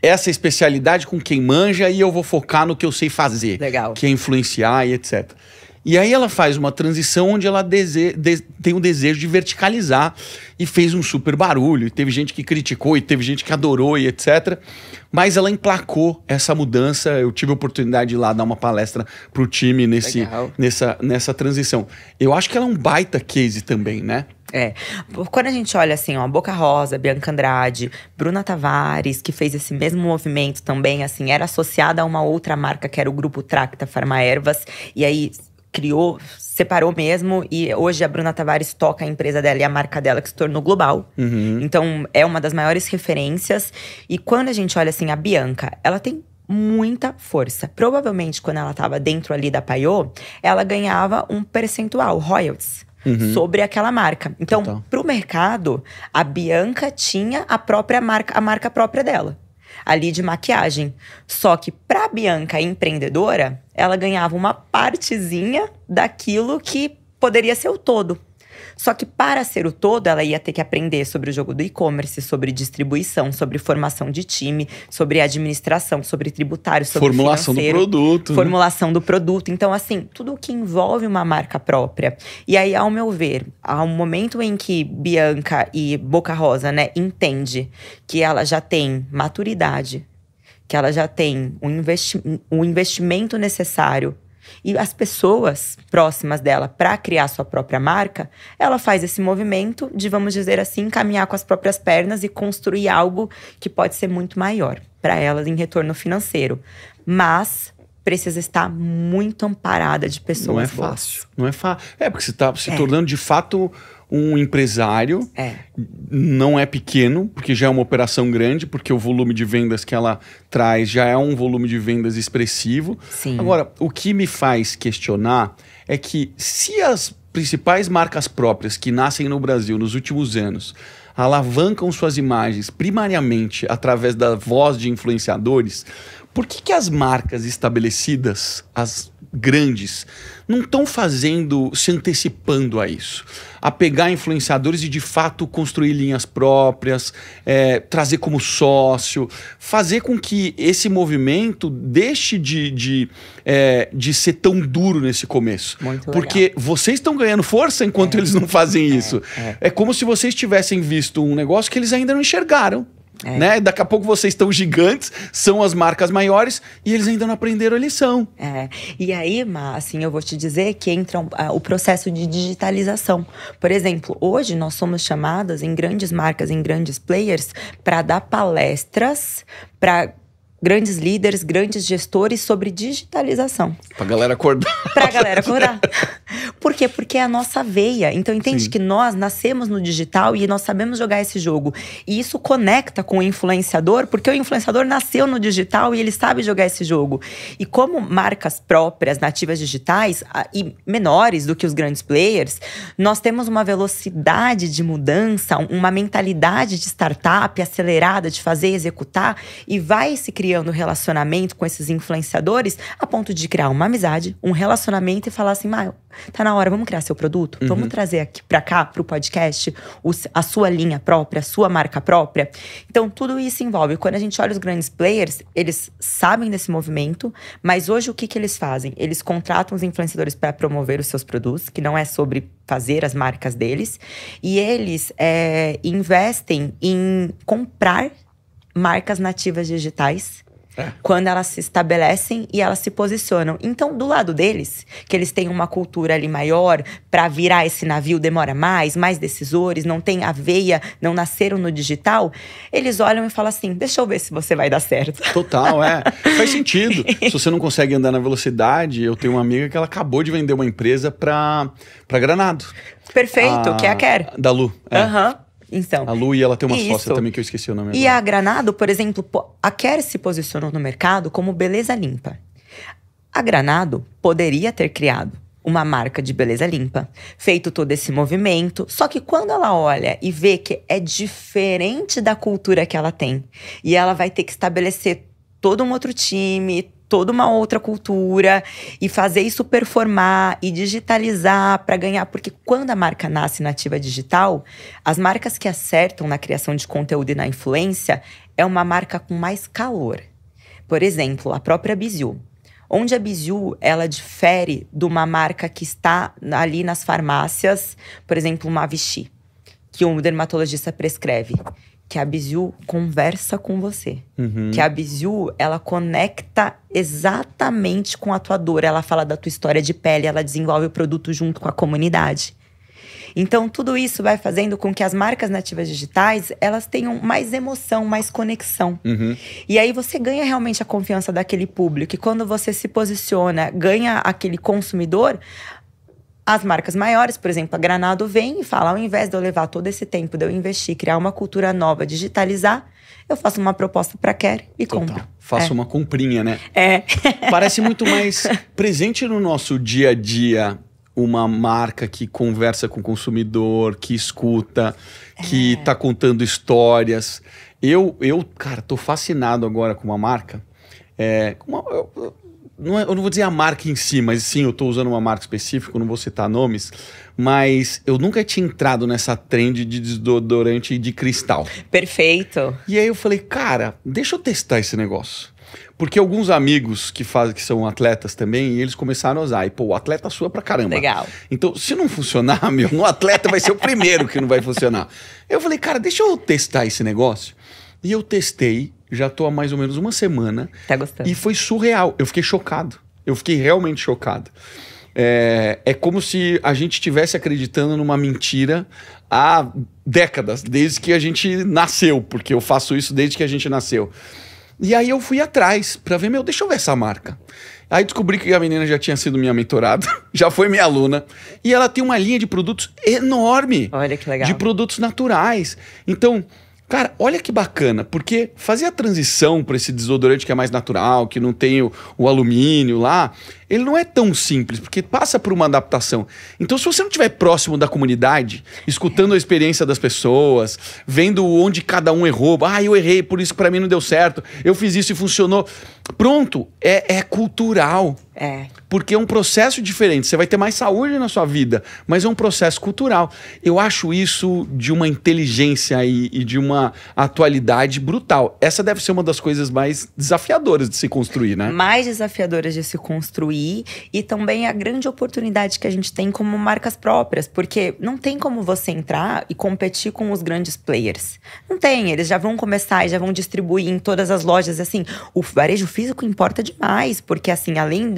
essa especialidade com quem manja e eu vou focar no que eu sei fazer. Legal. Que é influenciar e etc. E aí ela faz uma transição onde ela tem um desejo de verticalizar e fez um super barulho. E teve gente que criticou e teve gente que adorou e etc. Mas ela emplacou essa mudança. Eu tive a oportunidade de ir lá dar uma palestra pro time nessa transição. Eu acho que ela é um baita case também, né? Quando a gente olha assim, ó, Boca Rosa, Bianca Andrade, Bruna Tavares, que fez esse mesmo movimento também, assim, era associada a uma outra marca que era o Grupo Tracta Farmaervas. E aí separou mesmo, e hoje a Bruna Tavares toca a empresa dela e a marca dela que se tornou global. Então, é uma das maiores referências. E quando a gente olha assim, a Bianca, ela tem muita força. Provavelmente, quando ela estava dentro ali da Paiô, ela ganhava um percentual, royalties, sobre aquela marca. Então, pro mercado, a Bianca tinha a marca própria dela, ali de maquiagem. Só que pra Bianca empreendedora, ela ganhava uma partezinha daquilo que poderia ser o todo. Só que para ser o todo, ela ia ter que aprender sobre o jogo do e-commerce, sobre distribuição, sobre formação de time, sobre administração, sobre tributário, sobre formulação do produto. Formulação do produto. Então, assim, tudo que envolve uma marca própria. E aí, ao meu ver, há um momento em que Bianca e Boca Rosa, né, entende que ela já tem maturidade, que ela já tem um investimento necessário e as pessoas próximas dela para criar sua própria marca, ela faz esse movimento de, vamos dizer assim, caminhar com as próprias pernas e construir algo que pode ser muito maior para ela em retorno financeiro. Mas precisa estar muito amparada de pessoas boas. Não é fácil. Não é fácil. Porque você está se tornando, de fato, um empresário. Não é pequeno, porque já é uma operação grande, porque o volume de vendas que ela traz já é um volume de vendas expressivo. Sim. Agora, o que me faz questionar é que se as principais marcas próprias que nascem no Brasil nos últimos anos alavancam suas imagens primariamente através da voz de influenciadores, por que as marcas estabelecidas, as grandes, não estão se antecipando a isso? A pegar influenciadores e, de fato, construir linhas próprias, trazer como sócio, fazer com que esse movimento deixe de ser tão duro nesse começo. Muito Porque legal. Vocês estão ganhando força enquanto eles não fazem isso. É como se vocês tivessem visto um negócio que eles ainda não enxergaram. Né? Daqui a pouco vocês estão gigantes, são as marcas maiores e eles ainda não aprenderam a lição. E aí, assim, eu vou te dizer que entra o processo de digitalização. Por exemplo, hoje nós somos chamadas em grandes marcas, em grandes players, para dar palestras para grandes líderes, grandes gestores sobre digitalização. Pra galera acordar. Pra galera acordar. Por quê? Porque é a nossa veia. Então, entende que nós nascemos no digital e nós sabemos jogar esse jogo. E isso conecta com o influenciador, porque o influenciador nasceu no digital e ele sabe jogar esse jogo. E como marcas próprias, nativas digitais, e menores do que os grandes players, nós temos uma velocidade de mudança, uma mentalidade de startup acelerada, de fazer e executar, e vai se criando relacionamento com esses influenciadores a ponto de criar uma amizade, um relacionamento e falar assim, tá na hora, vamos criar seu produto? Vamos trazer aqui pra cá, pro podcast, a sua linha própria, a sua marca própria. Então, tudo isso envolve. Quando a gente olha os grandes players, eles sabem desse movimento, mas hoje o que eles fazem? Eles contratam os influenciadores para promover os seus produtos, que não é sobre fazer as marcas deles, e eles investem em comprar marcas nativas digitais quando elas se estabelecem e elas se posicionam. Então, do lado deles, que eles têm uma cultura ali maior, para virar esse navio demora mais decisores, não tem a veia, não nasceram no digital, eles olham e falam assim, deixa eu ver se você vai dar certo. Total, faz sentido. Se você não consegue andar na velocidade, eu tenho uma amiga que ela acabou de vender uma empresa para Granado. Perfeito, que é a Quer. Da Lu. Então, a Lu, e ela tem uma sócia também que eu esqueci o nome agora. E a Granado, por exemplo, a Quer se posicionou no mercado como beleza limpa. A Granado poderia ter criado uma marca de beleza limpa, feito todo esse movimento, só que quando ela olha e vê que é diferente da cultura que ela tem, e ela vai ter que estabelecer todo um outro time, toda uma outra cultura e fazer isso performar e digitalizar para ganhar. Porque quando a marca nasce nativa digital, as marcas que acertam na criação de conteúdo e na influência é uma marca com mais calor. Por exemplo, a própria Biziu. Onde a Biziu, ela difere de uma marca que está ali nas farmácias, por exemplo, uma Vichy, que um dermatologista prescreve. Que a Biziu conversa com você. Que a Biziu, ela conecta exatamente com a tua dor. Ela fala da tua história de pele, ela desenvolve o produto junto com a comunidade. Então, tudo isso vai fazendo com que as marcas nativas digitais, elas tenham mais emoção, mais conexão. E aí você ganha realmente a confiança daquele público. E quando você se posiciona, ganha aquele consumidor. As marcas maiores, por exemplo, a Granado vem e fala, ao invés de eu levar todo esse tempo, de eu investir, criar uma cultura nova, digitalizar, eu faço uma proposta para Quer e compro. Faço uma comprinha, né? Parece muito mais presente no nosso dia a dia uma marca que conversa com o consumidor, que escuta, que tá contando histórias. Eu cara, tô fascinado agora com uma marca. Eu não vou dizer a marca em si, mas sim, eu tô usando uma marca específica, não vou citar nomes, mas eu nunca tinha entrado nessa trend de desodorante de cristal. Perfeito. E aí eu falei, cara, deixa eu testar esse negócio. Porque alguns amigos que são atletas também, eles começaram a usar. E, o atleta sua pra caramba. Legal. Então, se não funcionar, no atleta vai ser o primeiro que não vai funcionar. Eu falei, cara, deixa eu testar esse negócio. E eu testei. Já tô há mais ou menos uma semana. Tá gostando? E foi surreal. Eu fiquei chocado. Eu fiquei realmente chocado. É como se a gente estivesse acreditando numa mentira há décadas, desde que a gente nasceu. Porque eu faço isso desde que a gente nasceu. E aí eu fui atrás pra ver, deixa eu ver essa marca. Aí descobri que a menina já tinha sido minha mentorada, já foi minha aluna. E ela tem uma linha de produtos enorme. Olha que legal. De produtos naturais. Então... Cara, olha que bacana, porque fazer a transição para esse desodorante que é mais natural, que não tem o alumínio lá, ele não é tão simples, porque passa por uma adaptação. Então, se você não estiver próximo da comunidade, escutando a experiência das pessoas, vendo onde cada um errou, eu errei, por isso para mim não deu certo, eu fiz isso e funcionou. Pronto, é cultural. Porque é um processo diferente. Você vai ter mais saúde na sua vida, mas é um processo cultural. Eu acho isso de uma inteligência e de uma atualidade brutal. Essa deve ser uma das coisas mais desafiadoras de se construir, né? Mais desafiadoras de se construir evoluir e também a grande oportunidade que a gente tem como marcas próprias, porque não tem como você entrar e competir com os grandes players. Não tem, eles já vão começar e já vão distribuir em todas as lojas, assim, o varejo físico importa demais, porque assim, além…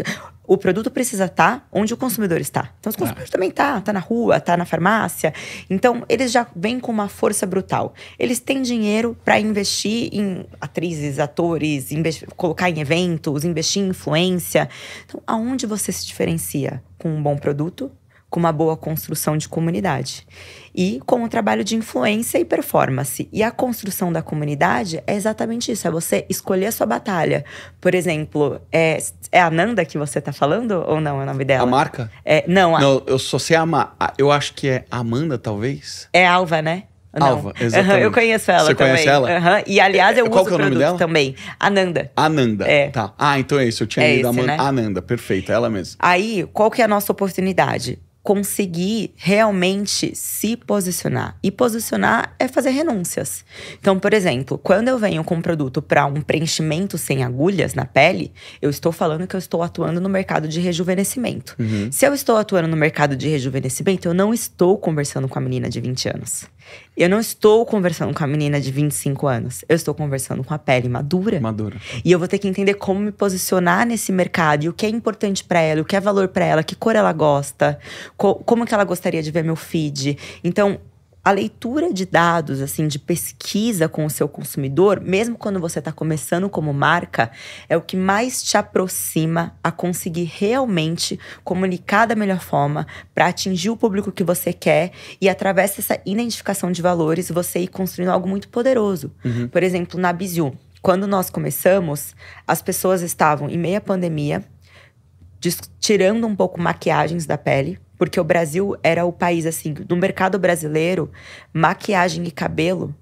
O produto precisa estar onde o consumidor está. Então, os consumidores também tá na rua, tá na farmácia. Então, eles já vêm com uma força brutal. Eles têm dinheiro para investir em atrizes, atores, colocar em eventos, investir em influência. Então, aonde você se diferencia? Com um bom produto, com uma boa construção de comunidade. E com o trabalho de influência e performance. E a construção da comunidade é exatamente isso. É você escolher a sua batalha. Por exemplo, é a Nanda que você tá falando? Ou não é o nome dela? A marca? Não, eu só sei eu acho que é Amanda, talvez? É Alva, né? Não. Alva, exatamente. Eu conheço ela Você também. Você conhece ela? E aliás, eu Qual uso que é o nome produto dela? também. Ananda. Ananda, tá. Então é isso, eu tinha lido esse, Amanda. né? Ananda, perfeito, ela mesma. Aí, qual que é a nossa oportunidade? Conseguir realmente se posicionar. E posicionar é fazer renúncias. Então, por exemplo, quando eu venho com um produto para um preenchimento sem agulhas na pele, eu estou falando que eu estou atuando no mercado de rejuvenescimento. Se eu estou atuando no mercado de rejuvenescimento, eu não estou conversando com a menina de 20 anos. Eu não estou conversando com a menina de 25 anos. Eu estou conversando com a pele madura. E eu vou ter que entender como me posicionar nesse mercado. E o que é importante para ela, o que é valor para ela, que cor ela gosta, como que ela gostaria de ver meu feed. Então, a leitura de dados, assim, de pesquisa com o seu consumidor, mesmo quando você está começando como marca, é o que mais te aproxima a conseguir realmente comunicar da melhor forma para atingir o público que você quer e, através dessa identificação de valores, você ir construindo algo muito poderoso. Por exemplo, na Bizu, quando nós começamos, as pessoas estavam em meia pandemia, tirando um pouco maquiagens da pele. Porque o Brasil era o país, assim, no mercado brasileiro, maquiagem e cabelo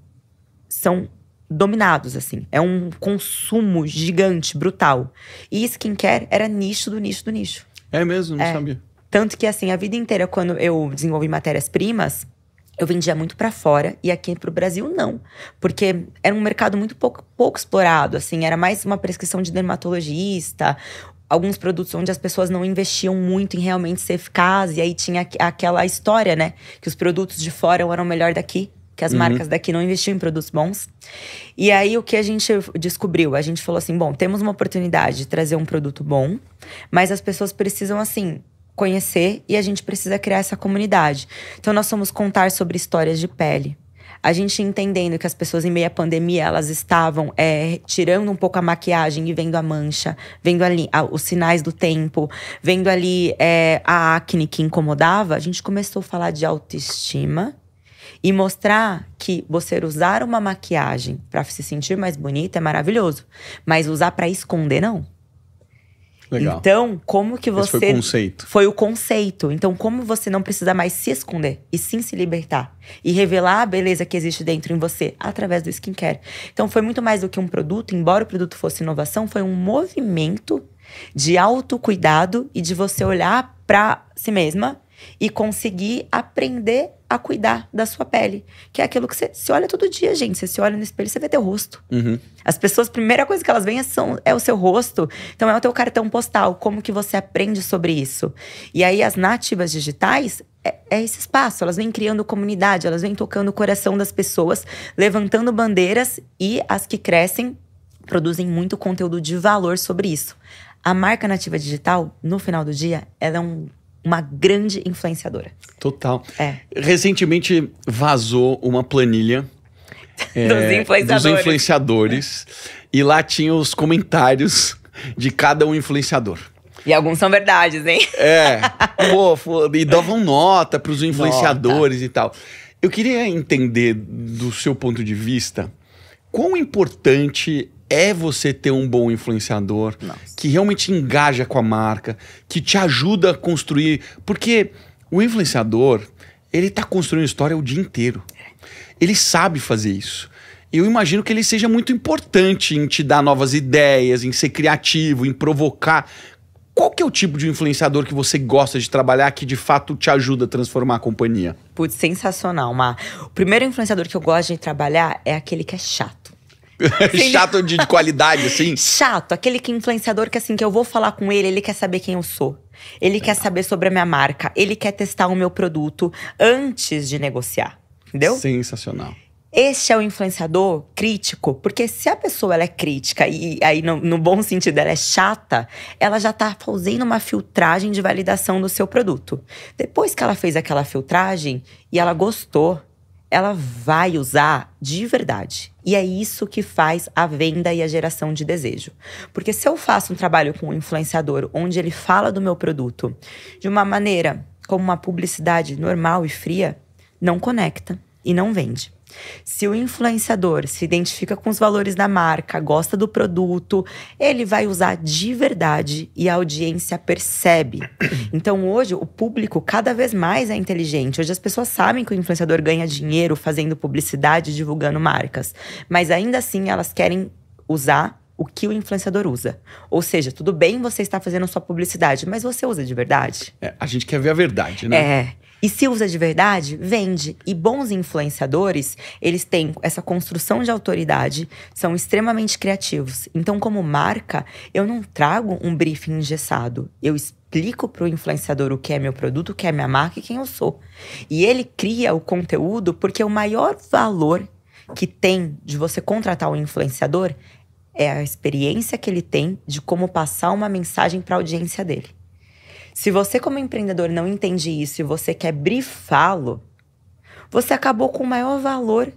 são dominados, assim. É um consumo gigante, brutal. E skincare era nicho do nicho do nicho. É mesmo? Não sabia. Tanto que, assim, a vida inteira, quando eu desenvolvi matérias-primas, eu vendia muito pra fora e aqui pro Brasil não. Porque era um mercado muito pouco explorado, assim. Era mais uma prescrição de dermatologista, alguns produtos onde as pessoas não investiam muito em realmente ser eficaz. E aí tinha aquela história, né? Que os produtos de fora eram melhor daqui. Que as marcas daqui não investiam em produtos bons. E aí, o que a gente descobriu? A gente falou assim, bom, temos uma oportunidade de trazer um produto bom. Mas as pessoas precisam, assim, conhecer. E a gente precisa criar essa comunidade. Então, nós fomos contar sobre histórias de pele. A gente entendendo que as pessoas em meio à pandemia, elas estavam tirando um pouco a maquiagem e vendo a mancha, vendo ali os sinais do tempo, vendo ali a acne que incomodava, a gente começou a falar de autoestima e mostrar que você usar uma maquiagem para se sentir mais bonita é maravilhoso, mas usar para esconder não. Legal. Então, como que você… Esse foi o conceito. Foi o conceito. Então, como você não precisa mais se esconder e sim se libertar. E revelar a beleza que existe dentro em você através do skincare. Então, foi muito mais do que um produto. Embora o produto fosse inovação, foi um movimento de autocuidado e de você olhar para si mesma e conseguir aprender a cuidar da sua pele. Que é aquilo que você se olha todo dia, gente. Você se olha no espelho e você vê teu rosto. As pessoas, a primeira coisa que elas veem é o seu rosto. Então, é o teu cartão postal. Como que você aprende sobre isso? E aí, as nativas digitais… É esse espaço, elas vêm criando comunidade, elas vêm tocando o coração das pessoas, levantando bandeiras e as que crescem produzem muito conteúdo de valor sobre isso. A marca nativa digital, no final do dia, ela é uma grande influenciadora. Total. Recentemente vazou uma planilha dos influenciadores e lá tinha os comentários de cada um influenciador. E alguns são verdades, hein? E davam nota para os influenciadores e tal. Eu queria entender, do seu ponto de vista, quão importante é você ter um bom influenciador que realmente engaja com a marca, que te ajuda a construir. Porque o influenciador, ele tá construindo história o dia inteiro. Ele sabe fazer isso. Eu imagino que ele seja muito importante em te dar novas ideias, em ser criativo, em provocar. Qual que é o tipo de influenciador que você gosta de trabalhar que de fato te ajuda a transformar a companhia? Putz, sensacional, Má. O primeiro influenciador que eu gosto de trabalhar é aquele que é chato. Chato de qualidade, assim? Chato, aquele influenciador que assim, que eu vou falar com ele, ele quer saber quem eu sou. Ele quer saber sobre a minha marca, ele quer testar o meu produto antes de negociar, entendeu? Sensacional. Este é o influenciador crítico, porque se a pessoa ela é crítica e aí no bom sentido ela é chata, ela já tá fazendo uma filtragem de validação do seu produto. Depois que ela fez aquela filtragem e ela gostou, ela vai usar de verdade. E é isso que faz a venda e a geração de desejo. Porque se eu faço um trabalho com um influenciador onde ele fala do meu produto de uma maneira como uma publicidade normal e fria, não conecta e não vende. Se o influenciador se identifica com os valores da marca, gosta do produto, ele vai usar de verdade e a audiência percebe. Então hoje o público cada vez mais é inteligente. Hoje as pessoas sabem que o influenciador ganha dinheiro fazendo publicidade, divulgando marcas. Mas ainda assim elas querem usar o que o influenciador usa. Ou seja, tudo bem você estar fazendo sua publicidade, mas você usa de verdade? A gente quer ver a verdade, né? E se usa de verdade, vende. E bons influenciadores, eles têm essa construção de autoridade, são extremamente criativos. Então, como marca, eu não trago um briefing engessado. Eu explico para o influenciador o que é meu produto, o que é minha marca e quem eu sou. E ele cria o conteúdo porque o maior valor que tem de você contratar um influenciador é a experiência que ele tem de como passar uma mensagem para a audiência dele. Se você, como empreendedor, não entende isso e você quer brifá-lo, você acabou com o maior valor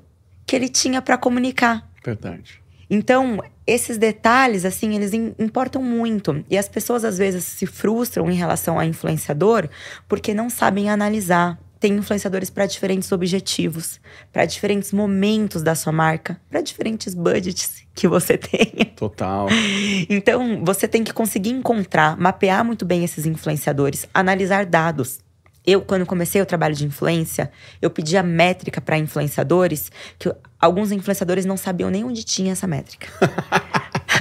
que ele tinha para comunicar. Verdade. Então, esses detalhes, assim, eles importam muito. E as pessoas, às vezes, se frustram em relação a influenciador porque não sabem analisar. Tem influenciadores para diferentes objetivos, para diferentes momentos da sua marca, para diferentes budgets que você tenha. Total. Então, você tem que conseguir encontrar, mapear muito bem esses influenciadores, analisar dados. Eu, quando comecei o trabalho de influência, eu pedia métrica para influenciadores, que alguns influenciadores não sabiam nem onde tinha essa métrica.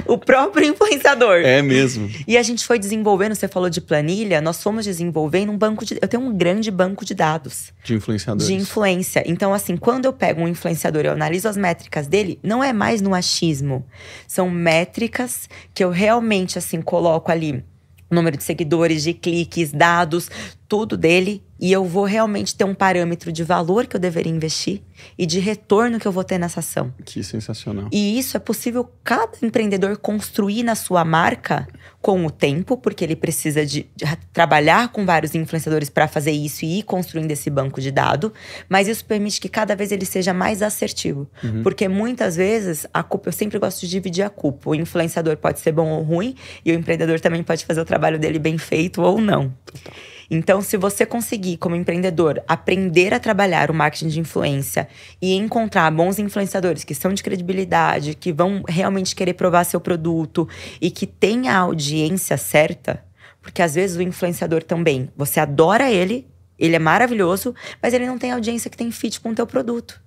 O próprio influenciador. É mesmo. E a gente foi desenvolvendo, você falou de planilha, nós fomos desenvolvendo um banco de… Eu tenho um grande banco de dados. De influenciadores. De influência. Então, assim, quando eu pego um influenciador e eu analiso as métricas dele, não é mais no achismo. São métricas que eu realmente, assim, coloco ali número de seguidores, de cliques, dados, tudo dele. E eu vou realmente ter um parâmetro de valor que eu deveria investir e de retorno que eu vou ter nessa ação. Que sensacional. E isso é possível cada empreendedor construir na sua marca com o tempo, porque ele precisa de trabalhar com vários influenciadores para fazer isso e ir construindo esse banco de dados. Mas isso permite que cada vez ele seja mais assertivo. Porque muitas vezes, a culpa, eu sempre gosto de dividir a culpa. O influenciador pode ser bom ou ruim e o empreendedor também pode fazer o trabalho dele bem feito ou não. Total. Então, se você conseguir, como empreendedor, aprender a trabalhar o marketing de influência e encontrar bons influenciadores que são de credibilidade, que vão realmente querer provar seu produto e que tenha a audiência certa, porque às vezes o influenciador também, você adora ele é maravilhoso, mas ele não tem audiência que tem fit com o teu produto.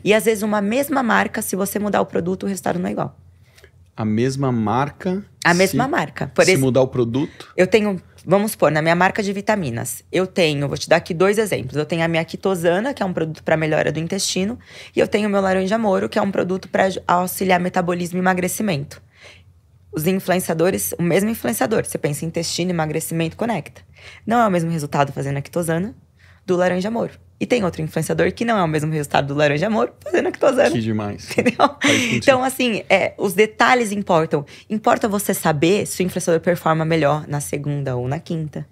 E às vezes uma mesma marca, se você mudar o produto, o resultado não é igual. A mesma marca… A mesma marca. Se mudar o produto… Eu tenho… Vamos supor, na minha marca de vitaminas, eu tenho, vou te dar aqui 2 exemplos. Eu tenho a minha Quitosana, que é um produto para melhora do intestino. E eu tenho o meu Laranja Moro, que é um produto para auxiliar metabolismo e emagrecimento. Os influenciadores, o mesmo influenciador. Você pensa em intestino, emagrecimento, conecta. Não é o mesmo resultado fazendo a Quitosana do Laranja Moro. E tem outro influenciador que não é o mesmo resultado do Laranja Moro fazendo a Quitosana. Que demais. Entendeu? Então, assim, os detalhes importam. Importa você saber se o influenciador performa melhor na segunda ou na quinta.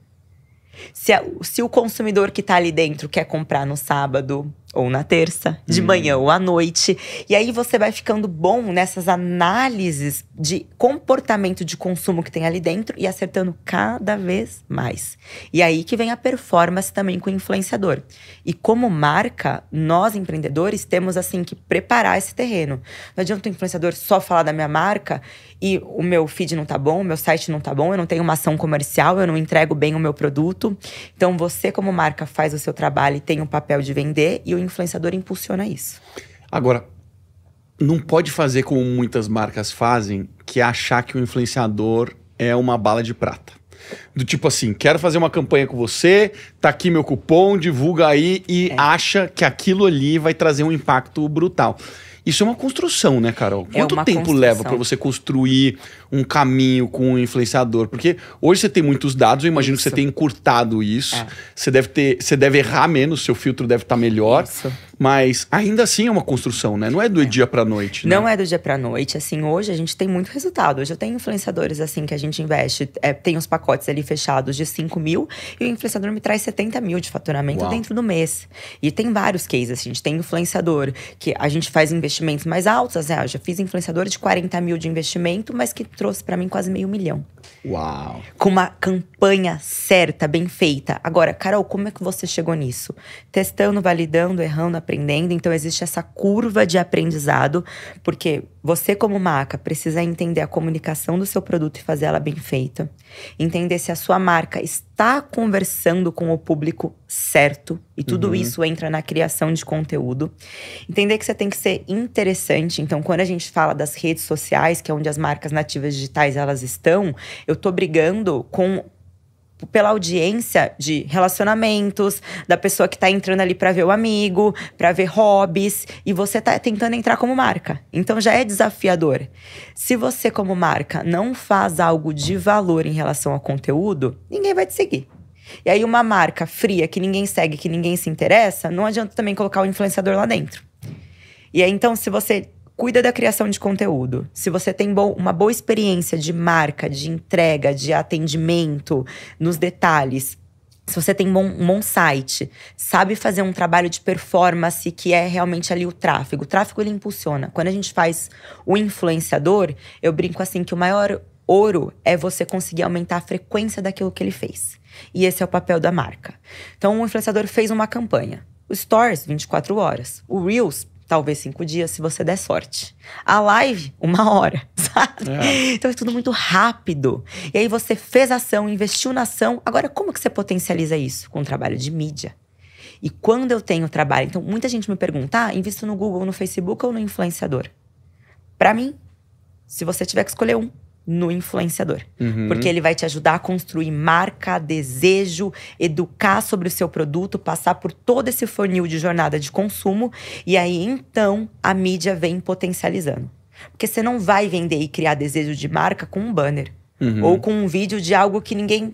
Se o consumidor que tá ali dentro quer comprar no sábado ou na terça, de manhã ou à noite. E aí você vai ficando bom nessas análises de comportamento de consumo que tem ali dentro e acertando cada vez mais. E aí que vem a performance também com o influenciador. E como marca, nós empreendedores temos assim que preparar esse terreno. Não adianta o influenciador só falar da minha marca e o meu feed não tá bom, o meu site não tá bom, eu não tenho uma ação comercial, eu não entrego bem o meu produto. Então você como marca faz o seu trabalho e tem o papel de vender e o influenciador impulsiona isso. Agora, não pode fazer como muitas marcas fazem, que é achar que o influenciador é uma bala de prata. Do tipo assim, quero fazer uma campanha com você, tá aqui meu cupom, divulga aí e acha que aquilo ali vai trazer um impacto brutal. Isso é uma construção, né, Carol? Quanto tempo construção. leva para você construir um caminho com um influenciador? Porque hoje você tem muitos dados, eu imagino que você tenha encurtado isso. Você deve errar menos, seu filtro deve estar melhor. Isso. Mas ainda assim é uma construção, né? Não é do dia pra noite, né? Não é do dia pra noite. Assim, hoje a gente tem muito resultado. Hoje eu tenho influenciadores, assim, que a gente investe. Tem os pacotes ali fechados de 5 mil. E o influenciador me traz 70 mil de faturamento dentro do mês. E tem vários cases, assim. A gente tem influenciador que a gente faz investimentos mais altos. Eu já fiz influenciador de 40 mil de investimento, mas que trouxe pra mim quase $500 mil. Uau! Com uma campanha certa, bem feita. Agora, Carol, como é que você chegou nisso? Testando, validando, errando, aprendendo. Então, existe essa curva de aprendizado. Porque você, como marca, precisa entender a comunicação do seu produto e fazer ela bem feita. Entender se a sua marca está conversando com o público certo. E tudo isso entra na criação de conteúdo. Entender que você tem que ser interessante. Então, quando a gente fala das redes sociais, que é onde as marcas nativas digitais elas estão, eu tô brigando pela audiência de relacionamentos, da pessoa que tá entrando ali pra ver o amigo, pra ver hobbies, e você tá tentando entrar como marca. Então já é desafiador. Se você, como marca, não faz algo de valor em relação ao conteúdo, ninguém vai te seguir. E aí uma marca fria, que ninguém segue, que ninguém se interessa, não adianta também colocar o influenciador lá dentro. E aí então, se você cuida da criação de conteúdo, se você tem uma boa experiência de marca, de entrega, de atendimento, nos detalhes, se você tem um bom site, sabe fazer um trabalho de performance que é realmente ali o tráfego. O tráfego, ele impulsiona. Quando a gente faz o influenciador, eu brinco assim que o maior ouro é você conseguir aumentar a frequência daquilo que ele fez. E esse é o papel da marca. Então, o influenciador fez uma campanha. O Stories, 24 horas. O Reels, talvez 5 dias, se você der sorte. A live, 1 hora, sabe? Então é tudo muito rápido. E aí você fez ação, investiu na ação. Agora, como que você potencializa isso? Com o trabalho de mídia. E quando eu tenho trabalho… Então, muita gente me pergunta, invisto no Google, no Facebook ou no influenciador? Pra mim, se você tiver que escolher um, no influenciador. Porque ele vai te ajudar a construir marca, desejo, educar sobre o seu produto, passar por todo esse funil de jornada de consumo. E aí, então, a mídia vem potencializando. Porque você não vai vender e criar desejo de marca com um banner. Ou com um vídeo de algo que ninguém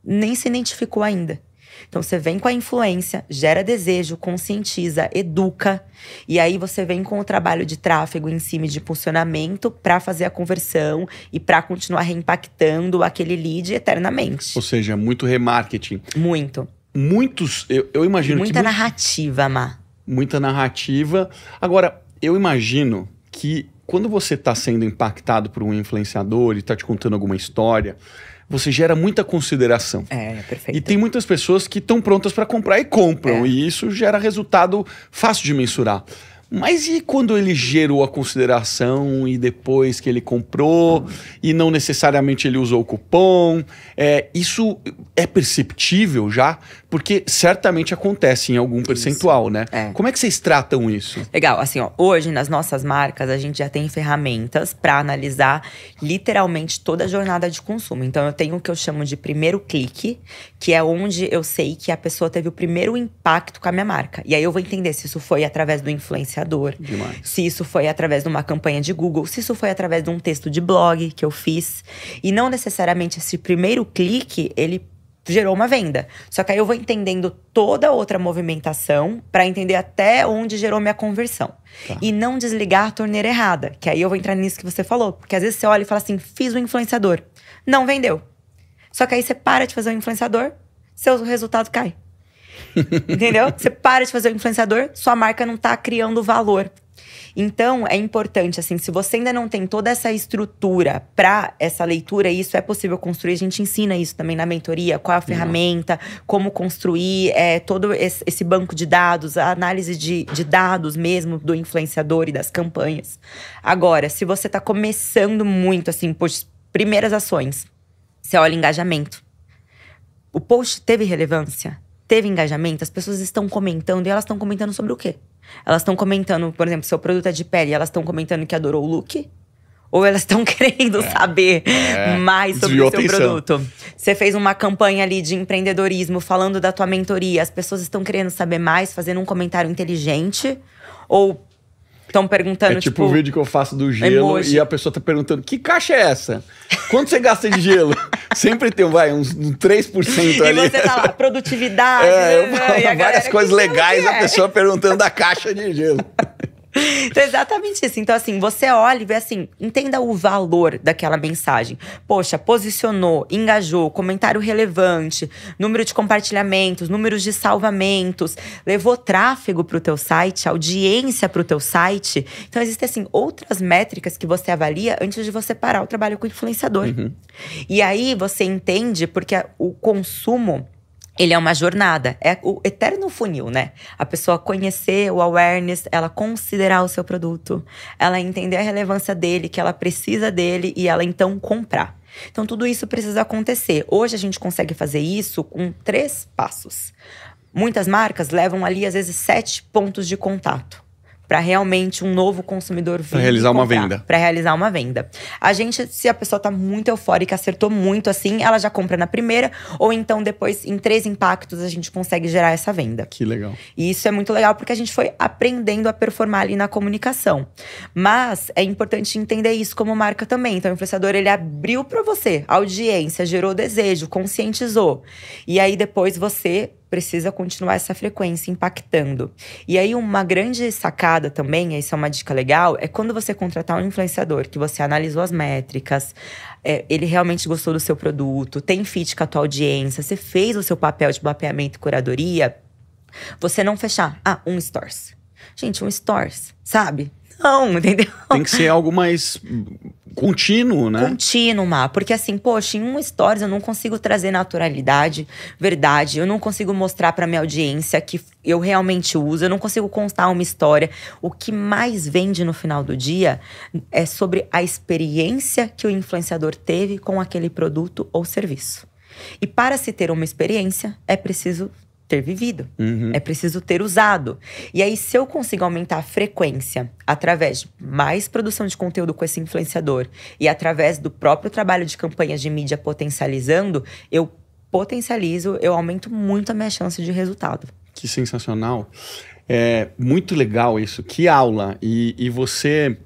nem se identificou ainda. Então, você vem com a influência, gera desejo, conscientiza, educa. E aí, você vem com o trabalho de tráfego em cima de impulsionamento para fazer a conversão e para continuar reimpactando aquele lead eternamente. Ou seja, muito remarketing. Muito. Muitos, eu imagino muita que… narrativa, Má. Muita narrativa. Agora, eu imagino que quando você está sendo impactado por um influenciador e está te contando alguma história… Você gera muita consideração. É perfeito. E tem muitas pessoas que estão prontas para comprar e compram. E isso gera resultado fácil de mensurar. Mas e quando ele gerou a consideração e depois que ele comprou e não necessariamente ele usou o cupom? Isso é perceptível já? Porque certamente acontece em algum percentual, né? Como é que vocês tratam isso? Legal, assim, hoje nas nossas marcas a gente já tem ferramentas para analisar literalmente toda a jornada de consumo. Então eu tenho o que eu chamo de primeiro clique, que é onde eu sei que a pessoa teve o primeiro impacto com a minha marca. E aí eu vou entender se isso foi através do influenciador, se isso foi através de uma campanha de Google, se isso foi através de um texto de blog que eu fiz. E não necessariamente esse primeiro clique, ele gerou uma venda. Só que aí eu vou entendendo toda outra movimentação para entender até onde gerou minha conversão. E não desligar a torneira errada, que aí eu vou entrar nisso que você falou. Porque às vezes você olha e fala assim, fiz o influenciador, não vendeu. Só que aí você para de fazer o influenciador, seu resultado cai. Entendeu? Você para de fazer o influenciador, sua marca não tá criando valor. Então, é importante, assim, se você ainda não tem toda essa estrutura para essa leitura, isso é possível construir. A gente ensina isso também na mentoria, qual é a ferramenta, como construir todo esse banco de dados, a análise de dados mesmo do influenciador e das campanhas. Agora, se você tá começando muito, assim, por primeiras ações, você olha engajamento. O post teve relevância? Teve engajamento? As pessoas estão comentando, e elas estão comentando sobre o quê? Elas estão comentando, por exemplo, seu produto é de pele, elas estão comentando que adorou o look? Ou elas estão querendo saber mais sobre o seu produto? Você fez uma campanha ali de empreendedorismo, falando da tua mentoria, as pessoas estão querendo saber mais, fazendo um comentário inteligente? Ou estão perguntando, É tipo o vídeo que eu faço do gelo emoji. e a pessoa tá perguntando, que caixa é essa? Quanto você gasta de gelo? Sempre tem, uns 3% ali. E você tá lá, produtividade. Eu falo e a várias coisas legais, a pessoa perguntando da caixa de gelo. Então, é exatamente isso. Então, assim, você olha e vê assim, entenda o valor daquela mensagem. Poxa, posicionou, engajou, comentário relevante, número de compartilhamentos, números de salvamentos, levou tráfego pro teu site, audiência pro teu site. Então, existem, assim, outras métricas que você avalia antes de você parar o trabalho com o influenciador. E aí, você entende, porque o consumo… ele é uma jornada, é o eterno funil, né? A pessoa conhecer o awareness, ela considerar o seu produto, ela entender a relevância dele, que ela precisa dele e ela então comprar. Então tudo isso precisa acontecer. Hoje a gente consegue fazer isso com 3 passos. Muitas marcas levam ali às vezes 7 pontos de contato para realmente um novo consumidor vir. Para realizar uma venda. Para realizar uma venda. A gente, se a pessoa tá muito eufórica, acertou muito assim, ela já compra na primeira, ou então depois, em 3 impactos, a gente consegue gerar essa venda. Que legal. E isso é muito legal, porque a gente foi aprendendo a performar ali na comunicação. Mas é importante entender isso como marca também. Então, o influenciador, ele abriu para você a audiência, gerou desejo, conscientizou. E aí, depois, você precisa continuar essa frequência impactando. E aí, uma grande sacada também, essa é uma dica legal, é quando você contratar um influenciador, que você analisou as métricas, ele realmente gostou do seu produto, tem fit com a tua audiência, você fez o seu papel de mapeamento e curadoria, você não fechar, um Stories. Gente, um Stories, sabe? Não, entendeu? Tem que ser algo mais contínuo, né? Contínuo, porque assim, poxa, em um Stories eu não consigo trazer naturalidade, verdade. Eu não consigo mostrar pra minha audiência que eu realmente uso. Eu não consigo contar uma história. O que mais vende no final do dia é sobre a experiência que o influenciador teve com aquele produto ou serviço. E para se ter uma experiência, é preciso ter vivido. É preciso ter usado. E aí, se eu consigo aumentar a frequência através de mais produção de conteúdo com esse influenciador e através do próprio trabalho de campanhas de mídia potencializando, eu potencializo, eu aumento muito a minha chance de resultado. Que sensacional. É muito legal isso. Que aula. E você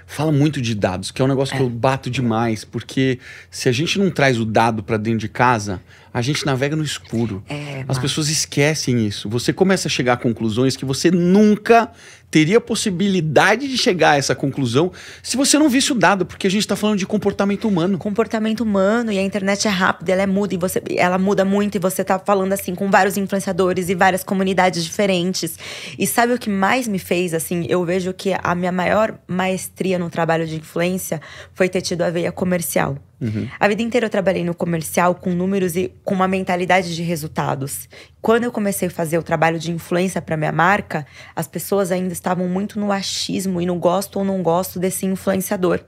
fala muito de dados, que é um negócio que eu bato demais, porque se a gente não traz o dado para dentro de casa, a gente navega no escuro. As pessoas esquecem isso. Você começa a chegar a conclusões que você nunca teria possibilidade de chegar a essa conclusão se você não visse o dado, porque a gente está falando de comportamento humano. Comportamento humano, e a internet é rápida, ela é muda, ela muda muito, e você tá falando assim com vários influenciadores e várias comunidades diferentes. E sabe o que mais me fez, assim, eu vejo que a minha maior maestria no trabalho de influência foi ter tido a veia comercial. A vida inteira eu trabalhei no comercial com números e com uma mentalidade de resultados. Quando eu comecei a fazer o trabalho de influência para minha marca, as pessoas ainda estavam muito no achismo e no gosto ou não gosto desse influenciador.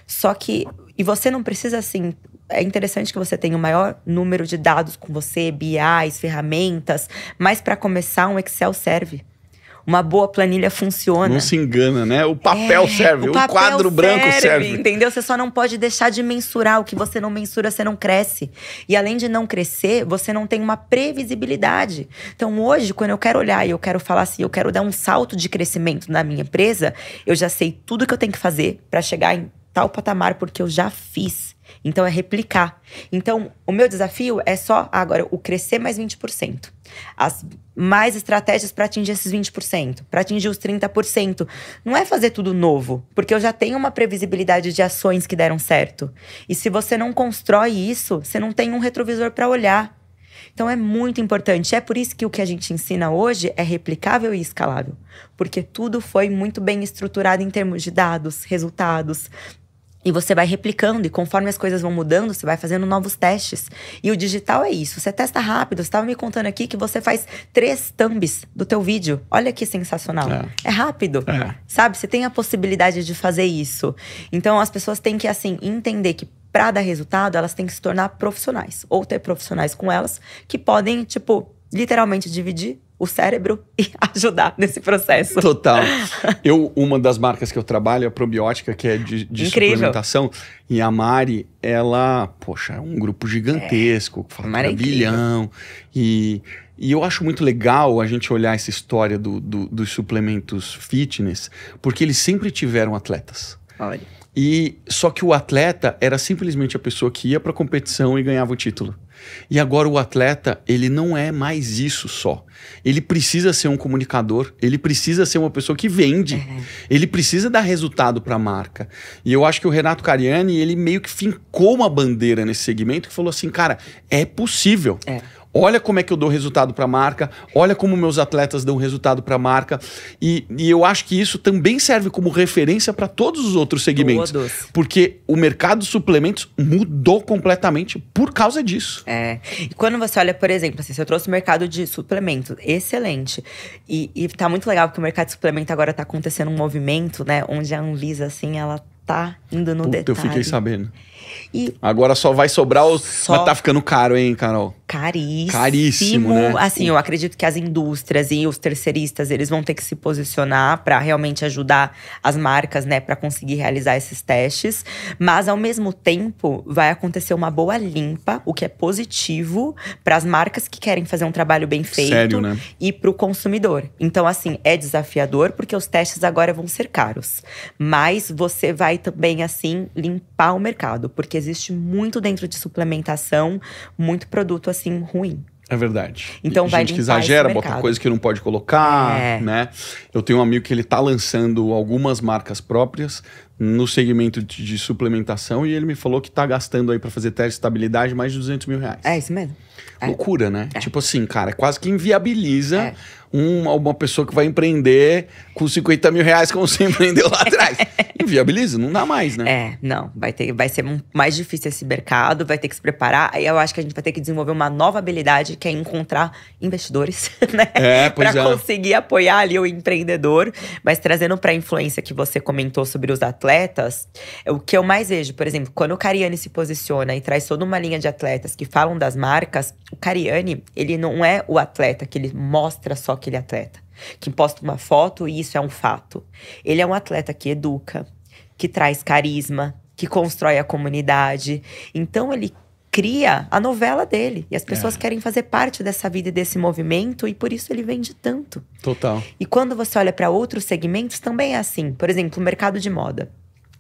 Só que, e você não precisa assim… É interessante que você tenha o maior número de dados com você, BIs, ferramentas, mas para começar, um Excel serve. Uma boa planilha funciona. Não se engana, né? O papel serve, o quadro branco serve. Entendeu? Você só não pode deixar de mensurar. O que você não mensura, você não cresce. E além de não crescer, você não tem uma previsibilidade. Então hoje, quando eu quero olhar e eu quero falar assim, eu quero dar um salto de crescimento na minha empresa, eu já sei tudo que eu tenho que fazer para chegar em tal patamar, porque eu já fiz. Então é replicar. Então o meu desafio é só agora o crescer mais 20%. As mais estratégias para atingir esses 20%, para atingir os 30%. Não é fazer tudo novo, porque eu já tenho uma previsibilidade de ações que deram certo. E se você não constrói isso, você não tem um retrovisor para olhar. Então é muito importante. É por isso que o que a gente ensina hoje é replicável e escalável. Porque tudo foi muito bem estruturado em termos de dados, resultados. E você vai replicando, e conforme as coisas vão mudando, você vai fazendo novos testes. E o digital é isso, você testa rápido. Você estava me contando aqui que você faz 3 thumbs do teu vídeo. Olha que sensacional. É rápido, sabe? Você tem a possibilidade de fazer isso. Então, as pessoas têm que, assim, entender que para dar resultado, elas têm que se tornar profissionais. Ou ter profissionais com elas que podem, tipo, literalmente dividir o cérebro e ajudar nesse processo. Total. Uma das marcas que eu trabalho é a Probiótica, que é de suplementação. E a Mari, ela, poxa, é um grupo gigantesco, fatura bilhão. E eu acho muito legal a gente olhar essa história dos suplementos fitness, porque eles sempre tiveram atletas. Olha. Só que o atleta era simplesmente a pessoa que ia para a competição e ganhava o título. E agora o atleta, ele não é mais isso só. Ele precisa ser um comunicador, ele precisa ser uma pessoa que vende, ele precisa dar resultado para a marca. E eu acho que o Renato Cariani, ele meio que fincou uma bandeira nesse segmento que falou assim, cara, é possível. Olha como é que eu dou resultado para a marca, olha como meus atletas dão resultado para a marca. E eu acho que isso também serve como referência para todos os outros segmentos. Porque o mercado de suplementos mudou completamente por causa disso. E quando você olha, por exemplo, assim, se eu trouxe o mercado de suplemento, excelente. E tá muito legal porque o mercado de suplemento agora tá acontecendo um movimento, né? Onde a Anvisa, assim, ela tá indo no detalhe. Eu fiquei sabendo. Agora só vai sobrar Mas tá ficando caro, hein, Carol? Caríssimo, né? Assim, eu acredito que as indústrias e os terceiristas, eles vão ter que se posicionar para realmente ajudar as marcas, né, para conseguir realizar esses testes. Mas, ao mesmo tempo, vai acontecer uma boa limpa, o que é positivo para as marcas que querem fazer um trabalho bem feito. Sério, né? E para o consumidor. Então, assim, é desafiador porque os testes agora vão ser caros. Mas você vai também, assim, limpar o mercado. Porque existe muito dentro de suplementação, muito produto assim ruim. É verdade. Então vai gente que exagera, bota coisa que não pode colocar, né? Eu tenho um amigo que ele tá lançando algumas marcas próprias no segmento de suplementação e ele me falou que tá gastando aí para fazer teste de estabilidade mais de R$200 mil. É isso mesmo. Loucura, né? Tipo assim, cara, quase que inviabiliza uma pessoa que vai empreender com R$50 mil como você empreendeu lá atrás. Inviabiliza, não dá mais, né? Não. Vai ser mais difícil esse mercado, vai ter que se preparar. Aí eu acho que a gente vai ter que desenvolver uma nova habilidade, que é encontrar investidores, né? Pra conseguir apoiar ali o empreendedor. Mas trazendo pra influência que você comentou sobre os atletas, o que eu mais vejo, por exemplo, quando o Cariani se posiciona e traz toda uma linha de atletas que falam das marcas, o Cariani, ele não é o atleta que ele mostra só que ele é atleta, que posta uma foto e isso é um fato. Ele é um atleta que educa, que traz carisma, que constrói a comunidade. Então ele cria a novela dele. E as pessoas querem fazer parte dessa vida e desse movimento, e por isso ele vende tanto. Total. E quando você olha para outros segmentos, também é assim. Por exemplo, o mercado de moda.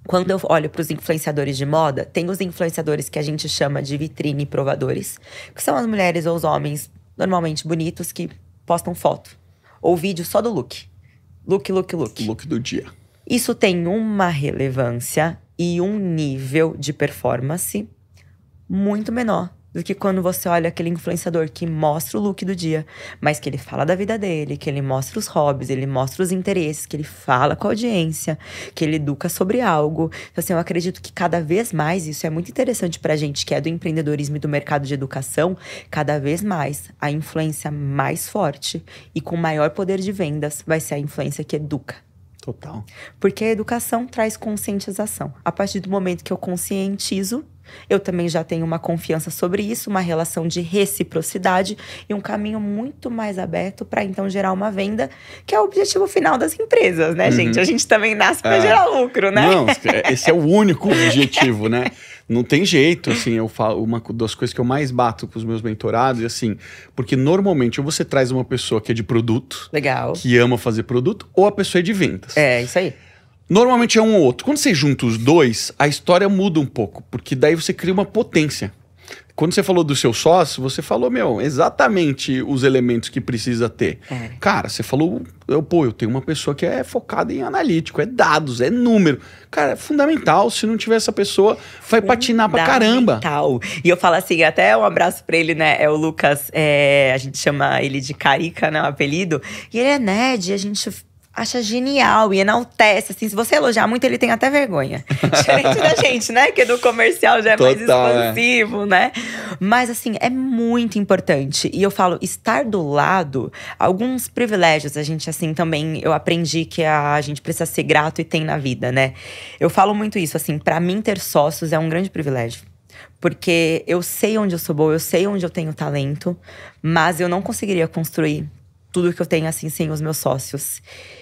Quando eu olho para os influenciadores de moda, tem os influenciadores que a gente chama de vitrine provadores, que são as mulheres ou os homens, normalmente bonitos, que postam foto ou vídeo só do look. Look. Look do dia. Isso tem uma relevância e um nível de performance muito menor do que quando você olha aquele influenciador que mostra o look do dia, mas que ele fala da vida dele, que ele mostra os hobbies, ele mostra os interesses, que ele fala com a audiência, que ele educa sobre algo. Então, assim, eu acredito que cada vez mais, isso é muito interessante pra gente que é do empreendedorismo e do mercado de educação, cada vez mais a influência mais forte e com maior poder de vendas vai ser a influência que educa. Total. Porque a educação traz conscientização. A partir do momento que eu conscientizo, eu também já tenho uma confiança sobre isso, uma relação de reciprocidade e um caminho muito mais aberto para então gerar uma venda, que é o objetivo final das empresas, né, gente? A gente também nasce para gerar lucro, né? Não, esse é o único objetivo, né? Não tem jeito, assim, eu falo, uma das coisas que eu mais bato com os meus mentorados é assim, porque normalmente ou você traz uma pessoa que é de produto, legal, que ama fazer produto, ou a pessoa é de vendas. É, isso aí. Normalmente é um ou outro. Quando você junta os dois, a história muda um pouco, porque daí você cria uma potência. Quando você falou do seu sócio, você falou, exatamente os elementos que precisa ter. Cara, você falou, eu tenho uma pessoa que é focada em analítico, é dados, é número. Cara, é fundamental. Se não tiver essa pessoa, vai patinar pra caramba. E eu falo assim, até um abraço pra ele, né? É o Lucas, a gente chama ele de Carica, né? O apelido. E ele é nerd, a gente acha genial e enaltece, assim, se você elogiar muito, ele tem até vergonha. Diferente da gente, né? Que do comercial já é mais expansivo, né? Mas, assim, é muito importante. E eu falo, estar do lado, alguns privilégios a gente, assim, também, eu aprendi que a gente precisa ser grato e tem na vida, né? Eu falo muito isso, assim, pra mim ter sócios é um grande privilégio. Porque eu sei onde eu sou boa, eu sei onde eu tenho talento, mas eu não conseguiria construir tudo que eu tenho, assim, sem os meus sócios.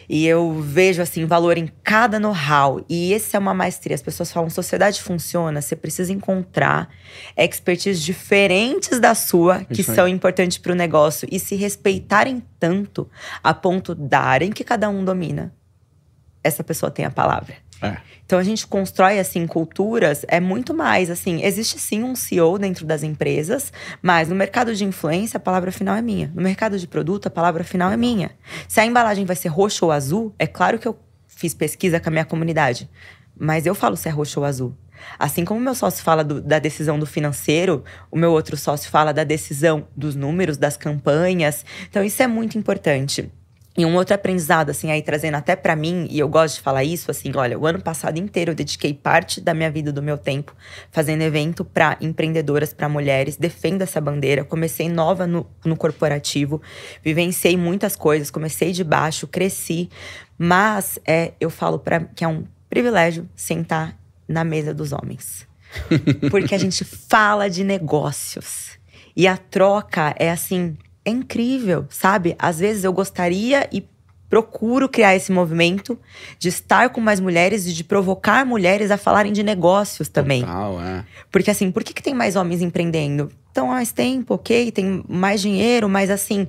E eu vejo, assim, valor em cada know-how. E essa é uma maestria. As pessoas falam, sociedade funciona, você precisa encontrar expertise diferentes da sua, que são importantes para o negócio. E se respeitarem tanto, a ponto darem que cada um domina. Essa pessoa tem a palavra. Então, a gente constrói, assim, culturas, é muito mais, assim… Existe, sim, um CEO dentro das empresas, mas no mercado de influência, a palavra final é minha. No mercado de produto, a palavra final é minha. Se a embalagem vai ser roxa ou azul, é claro que eu fiz pesquisa com a minha comunidade. Mas eu falo se é roxa ou azul. Assim como o meu sócio fala da decisão do financeiro, o meu outro sócio fala da decisão dos números, das campanhas. Então, isso é muito importante. E um outro aprendizado, assim, aí trazendo até pra mim, e eu gosto de falar isso, assim, olha, o ano passado inteiro eu dediquei parte da minha vida, do meu tempo, fazendo evento pra empreendedoras, pra mulheres, defendo essa bandeira. Comecei nova no corporativo, vivenciei muitas coisas, comecei de baixo, cresci. Mas eu falo que é um privilégio sentar na mesa dos homens. Porque a gente fala de negócios. E a troca é assim… É incrível, sabe? Às vezes eu gostaria e procuro criar esse movimento de estar com mais mulheres e de provocar mulheres a falarem de negócios também. Total, Porque assim, por que tem mais homens empreendendo? Estão há mais tempo, ok? Tem mais dinheiro, mas assim…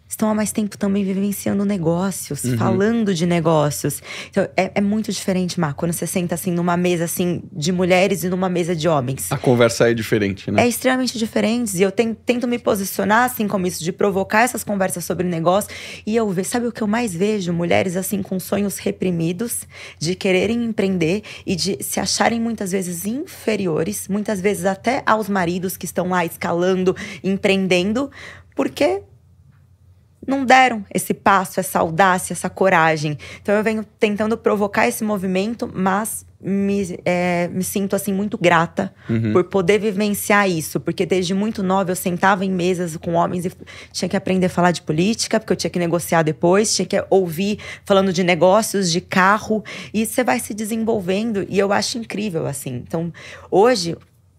Estão há mais tempo também vivenciando negócios, falando de negócios. Então, é muito diferente, Má, quando você senta, assim, numa mesa, assim, de mulheres e numa mesa de homens. A conversa é diferente, né? É extremamente diferente. E eu tento me posicionar, assim, como isso, de provocar essas conversas sobre negócio. E eu vejo, sabe o que eu mais vejo? Mulheres, assim, com sonhos reprimidos, de quererem empreender e de se acharem muitas vezes inferiores, muitas vezes até aos maridos que estão lá escalando, empreendendo, porque não deram esse passo, essa audácia, essa coragem. Então eu venho tentando provocar esse movimento, mas me sinto assim muito grata por poder vivenciar isso. Porque desde muito nova eu sentava em mesas com homens e tinha que aprender a falar de política, porque eu tinha que negociar depois, tinha que ouvir falando de negócios, de carro. E você vai se desenvolvendo e eu acho incrível, assim. Então hoje…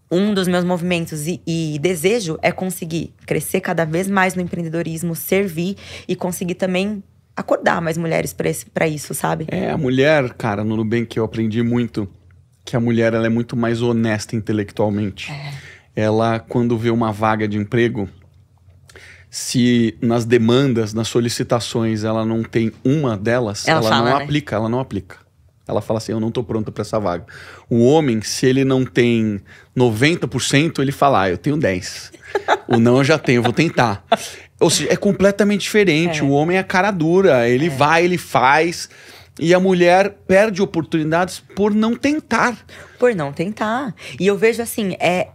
Um dos meus movimentos e desejo é conseguir crescer cada vez mais no empreendedorismo, servir e conseguir também acordar mais mulheres para isso, sabe? A mulher, cara, no Nubank eu aprendi muito que a mulher ela é muito mais honesta intelectualmente. Ela, quando vê uma vaga de emprego, se nas demandas, nas solicitações, ela não tem uma delas, ela não aplica. Ela fala assim, eu não tô pronta para essa vaga. O homem, se ele não tem 90%, ele fala, eu tenho 10%. O não eu já tenho, eu vou tentar. Ou seja, é completamente diferente. O homem é cara dura, ele vai, ele faz. E a mulher perde oportunidades por não tentar. Por não tentar. E eu vejo assim, é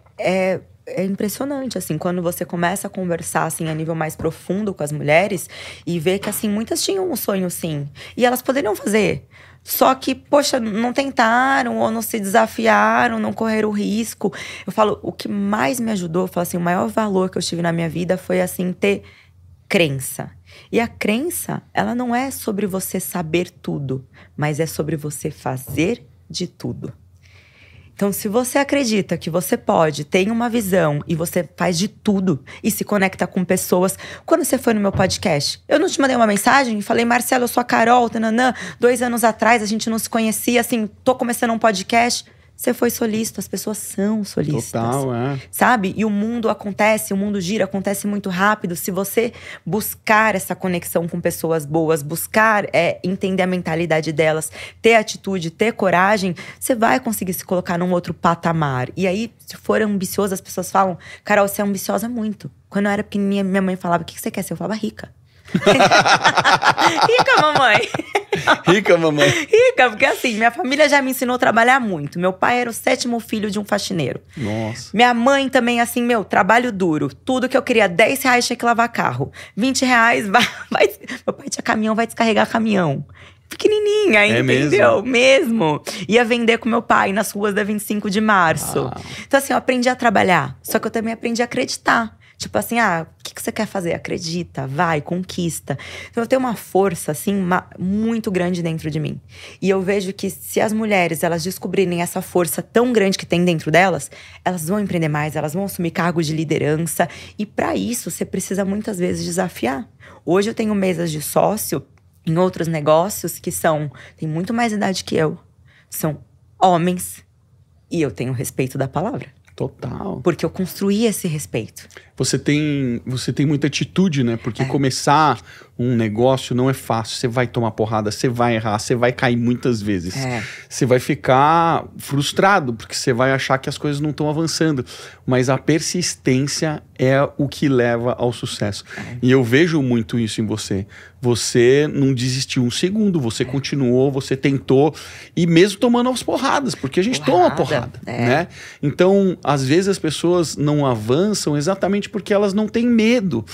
impressionante, assim, quando você começa a conversar, assim, a nível mais profundo com as mulheres e ver que, assim, muitas tinham um sonho, sim. E elas poderiam fazer. Só que, poxa, não tentaram ou não se desafiaram, não correram o risco. Eu falo, o que mais me ajudou, eu falo assim, o maior valor que eu tive na minha vida foi, assim, ter crença. E a crença, ela não é sobre você saber tudo, mas é sobre você fazer de tudo. Então, se você acredita que você pode, tem uma visão e você faz de tudo e se conecta com pessoas… Quando você foi no meu podcast, eu não te mandei uma mensagem e falei, Marcelo, eu sou a Carol, tananã, 2 anos atrás a gente não se conhecia, assim, tô começando um podcast… Você foi solícito, as pessoas são solistas. Total, sabe? E o mundo acontece, o mundo gira, acontece muito rápido. Se você buscar essa conexão com pessoas boas, buscar entender a mentalidade delas, ter atitude, ter coragem, você vai conseguir se colocar num outro patamar. E aí, se for ambicioso, as pessoas falam, Carol, você é ambiciosa muito. Quando eu era pequenininha, minha mãe falava, o que você quer ser? Eu falava, rica. Rica, mamãe. Rica, mamãe. Rica, porque assim, minha família já me ensinou a trabalhar muito. Meu pai era o 7º filho de um faxineiro. Nossa. Minha mãe também, assim, trabalho duro. Tudo que eu queria, R$10 tinha que lavar carro. R$20, meu pai tinha caminhão, vai descarregar caminhão. Pequenininha, entendeu? Mesmo. Ia vender com meu pai nas ruas da 25 de março. Então assim, eu aprendi a trabalhar. Só que eu também aprendi a acreditar. Tipo assim, o que você quer fazer? Acredita, vai, conquista. Então eu tenho uma força, assim, muito grande dentro de mim. E eu vejo que se as mulheres, elas descobrirem essa força tão grande que tem dentro delas, elas vão empreender mais, elas vão assumir cargos de liderança. E para isso, você precisa muitas vezes desafiar. Hoje eu tenho mesas de sócio em outros negócios que têm muito mais idade que eu. São homens. E eu tenho respeito da palavra. Total. Porque eu construí esse respeito. Você tem muita atitude, né? Porque começar um negócio não é fácil. Você vai tomar porrada, você vai errar, você vai cair muitas vezes. Você vai ficar frustrado, porque você vai achar que as coisas não estão avançando. Mas a persistência é o que leva ao sucesso. E eu vejo muito isso em você. Você não desistiu um segundo, você continuou, você tentou. E mesmo tomando as porradas, porque a gente toma porrada, né? Então, às vezes as pessoas não avançam exatamente porque elas não têm medo.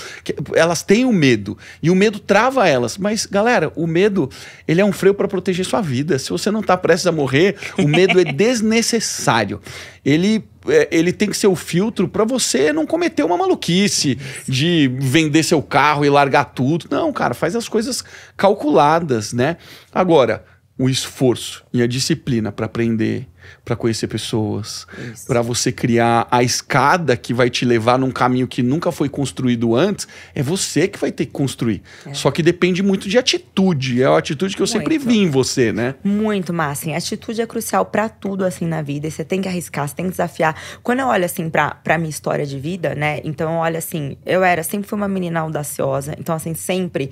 Elas têm o medo. E o medo trava elas. Mas, galera, o medo, ele é um freio para proteger sua vida. Se você não está prestes a morrer, o medo é desnecessário. Ele tem que ser o filtro para você não cometer uma maluquice de vender seu carro e largar tudo. Não, cara, faz as coisas calculadas, né? Agora, o esforço e a disciplina para aprender, para conhecer pessoas, para você criar a escada que vai te levar num caminho que nunca foi construído antes, é você que vai ter que construir. Só que depende muito de atitude. É a atitude que eu sempre vi em você, né? Muito, Márcio. A atitude é crucial para tudo, assim, na vida. E você tem que arriscar, você tem que desafiar. Quando eu olho, assim, pra minha história de vida, né? Então, eu olho assim, sempre fui uma menina audaciosa. Então, assim, sempre…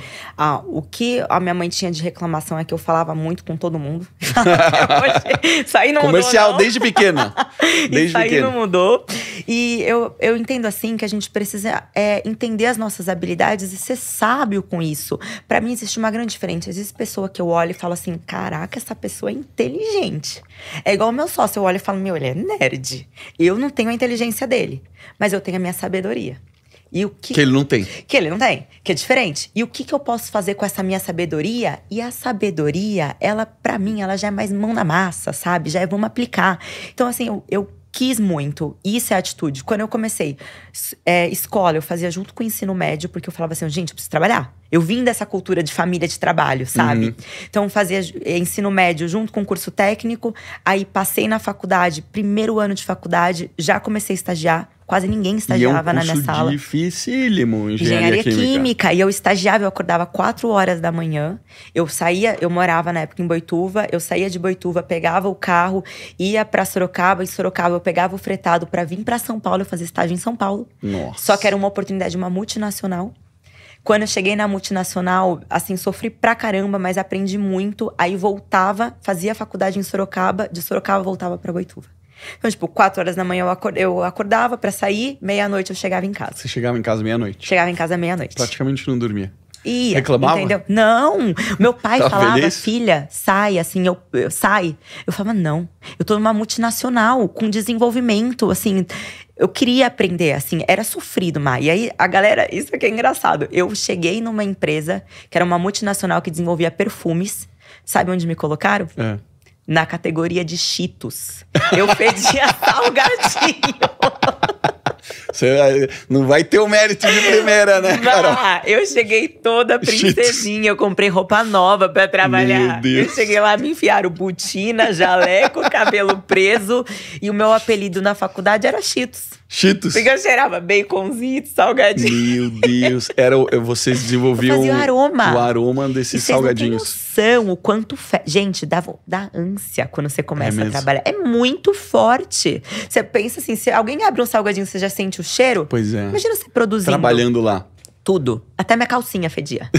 o que a minha mãe tinha de reclamação é que eu falava muito com todo mundo. Isso aí não comercial mudou, desde pequena. Isso aí não mudou. E eu entendo, assim, que a gente precisa entender as nossas habilidades e ser sábio com isso. Pra mim, existe uma grande diferença. Existe pessoa que eu olho e falo assim, caraca, essa pessoa é inteligente. É igual o meu sócio, eu olho e falo, ele é nerd. Eu não tenho a inteligência dele, mas eu tenho a minha sabedoria. E o que ele não tem. Que ele não tem, que é diferente. E o que eu posso fazer com essa minha sabedoria? E a sabedoria, ela, pra mim, ela já é mais mão na massa, sabe? Já é vamos aplicar. Então, assim, eu quis muito. Isso é atitude. Quando eu comecei escola, eu fazia junto com o ensino médio, porque eu falava assim, gente, eu preciso trabalhar. Eu vim dessa cultura de família de trabalho, sabe? Então, fazia ensino médio junto com curso técnico. Aí, passei na faculdade, primeiro ano de faculdade, já comecei a estagiar. Quase ninguém estagiava na minha sala. Dificílimo, engenharia química. E eu estagiava, eu acordava 4 horas da manhã. Eu morava na época em Boituva. Eu saía de Boituva, pegava o carro, ia pra Sorocaba. Em Sorocaba, eu pegava o fretado pra vir pra São Paulo. Eu fazia estágio em São Paulo. Nossa. Só que era uma oportunidade de uma multinacional. Quando eu cheguei na multinacional, assim, sofri pra caramba, mas aprendi muito. Aí voltava, fazia faculdade em Sorocaba. De Sorocaba, voltava pra Boituva. Então, 4 horas da manhã eu acordava pra sair, meia-noite eu chegava em casa. Você chegava em casa meia-noite? Chegava em casa meia-noite. Praticamente não dormia. Ia, reclamava? Entendeu? Não! Meu pai falava, feliz? Filha, sai, assim, sai. Eu falava, não, eu tô numa multinacional, com desenvolvimento, assim… Eu queria aprender, assim, era sofrido, Má. E aí, a galera, isso aqui é engraçado. Eu cheguei numa empresa, que era uma multinacional que desenvolvia perfumes. Sabe onde me colocaram? Na categoria de Cheetos. Eu pedia salgadinho. Você não vai ter o mérito de primeira, né, Carol? Eu cheguei toda princesinha. Eu comprei roupa nova pra trabalhar. Meu Deus. Eu cheguei lá, me enfiaram botina, jaleco, cabelo preso. E o meu apelido na faculdade era Cheetos. Cheetos? Porque eu cheirava baconzito, salgadinho. Meu Deus. Vocês desenvolviam o aroma desses salgadinhos. Vocês não têm noção o quanto… Gente, dá ânsia quando você começa a trabalhar. É muito forte. Você pensa assim, se alguém abre um salgadinho, você já sente o cheiro? Pois é. Imagina você produzindo. Trabalhando lá. Tudo. Até minha calcinha fedia.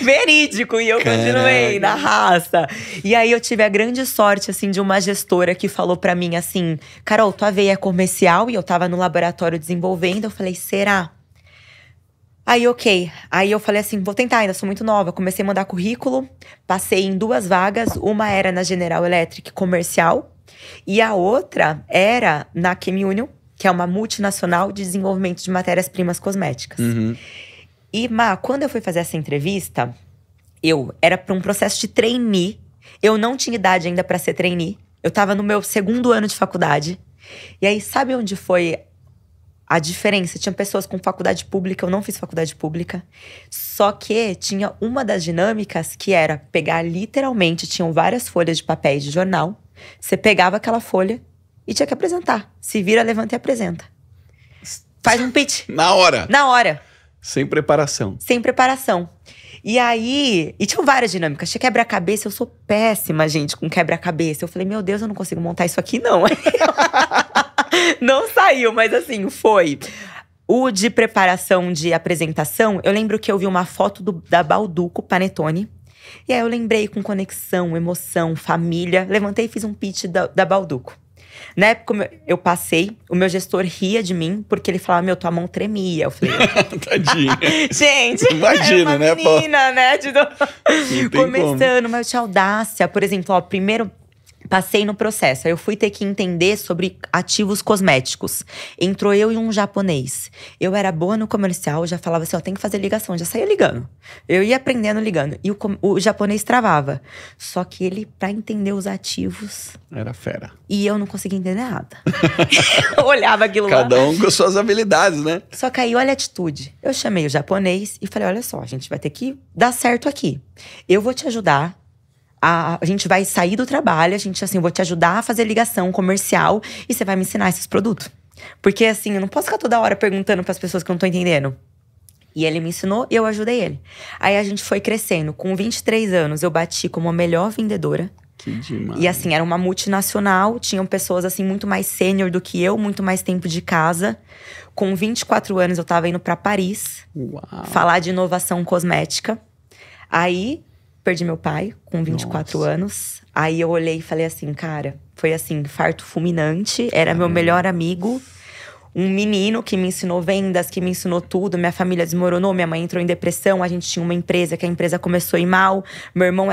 Verídico, e eu continuei na raça. E aí eu tive a grande sorte, assim, de uma gestora que falou pra mim assim, Carol, tua veia é comercial, e eu tava no laboratório desenvolvendo. Eu falei, será? Aí, ok. Aí eu falei assim, vou tentar, ainda sou muito nova. Comecei a mandar currículo, passei em 2 vagas. Uma era na General Electric comercial, e a outra era na Chemi Union, que é uma multinacional de desenvolvimento de matérias-primas cosméticas. E, Má, quando eu fui fazer essa entrevista, era para um processo de trainee. Eu não tinha idade ainda para ser trainee. Eu tava no meu 2º ano de faculdade. E aí, sabe onde foi a diferença. Tinha pessoas com faculdade pública, eu não fiz faculdade pública. Só que tinha uma das dinâmicas que era pegar literalmente, tinham várias folhas de papéis de jornal. Você pegava aquela folha e tinha que apresentar. Se vira, levanta e apresenta. Faz um pitch. Na hora. Na hora. Sem preparação. Sem preparação. E aí, e tinham várias dinâmicas. Tinha quebra-cabeça, eu sou péssima, gente, com quebra-cabeça. Eu falei, meu Deus, eu não consigo montar isso aqui, não. Não saiu, mas assim, foi. O de preparação de apresentação, eu lembro que eu vi uma foto da Balduco Panetone. E aí eu lembrei com conexão, emoção, família. Levantei e fiz um pitch da Balduco. Na época eu passei, o meu gestor ria de mim, porque ele falava, tua mão tremia. Eu falei, tadinha. Gente, imagina, né, menina, né? Começando, mas eu tinha audácia. Por exemplo, primeiro passei no processo. Aí eu fui ter que entender sobre ativos cosméticos. Entrou eu e um japonês. Eu era boa no comercial, já falava assim, tem que fazer ligação. Já saía ligando. Eu ia aprendendo ligando. E o japonês travava. Só que ele, pra entender os ativos… Era fera. E eu não conseguia entender nada. Eu olhava aquilo lá. Cada um com suas habilidades, né? Só que aí, olha a atitude. Eu chamei o japonês e falei, olha só, a gente vai ter que dar certo aqui. Eu vou te ajudar. A gente vai sair do trabalho, eu vou te ajudar a fazer ligação comercial e você vai me ensinar esses produtos. Porque assim, eu não posso ficar toda hora perguntando pras pessoas que eu não tô entendendo. E ele me ensinou e eu ajudei ele. Aí a gente foi crescendo. Com 23 anos, eu bati como a melhor vendedora. Que demais. E assim, era uma multinacional, tinham pessoas assim muito mais sênior do que eu, muito mais tempo de casa. Com 24 anos, eu tava indo pra Paris. Uau. Falar de inovação cosmética. Aí… perdi meu pai com 24 anos. Aí eu olhei e falei assim, cara… foi assim, infarto fulminante. Era meu melhor amigo. Um menino que me ensinou vendas, que me ensinou tudo. Minha família desmoronou, minha mãe entrou em depressão. A gente tinha uma empresa, que a empresa começou a ir mal. Meu irmão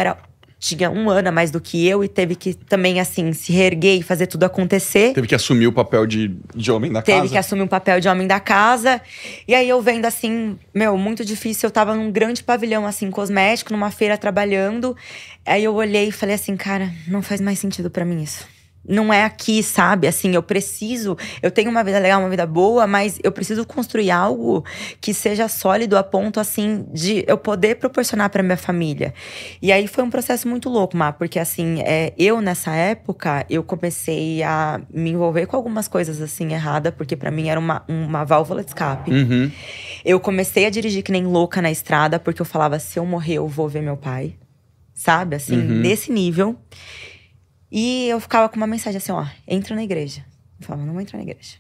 tinha 1 ano a mais do que eu. E teve que também, assim, se reerguer e fazer tudo acontecer. Teve que assumir o papel de homem da casa. Teve que assumir o papel de homem da casa. E aí eu vendo assim, muito difícil. Eu tava num grande pavilhão, assim, cosmético, numa feira trabalhando. Aí eu olhei e falei assim, cara, não faz mais sentido pra mim isso. Não é aqui, sabe? Assim, eu tenho uma vida legal, uma vida boa, mas eu preciso construir algo que seja sólido a ponto, assim, de eu poder proporcionar pra minha família. E aí foi um processo muito louco, Má, porque assim, eu nessa época, eu comecei a me envolver com algumas coisas, assim, erradas, porque pra mim era uma válvula de escape. Uhum. Eu comecei a dirigir que nem louca na estrada, porque eu falava, se eu morrer, eu vou ver meu pai. Sabe? Assim, nesse nível. E eu ficava com uma mensagem assim, entra na igreja. Eu falava, não vou entrar na igreja.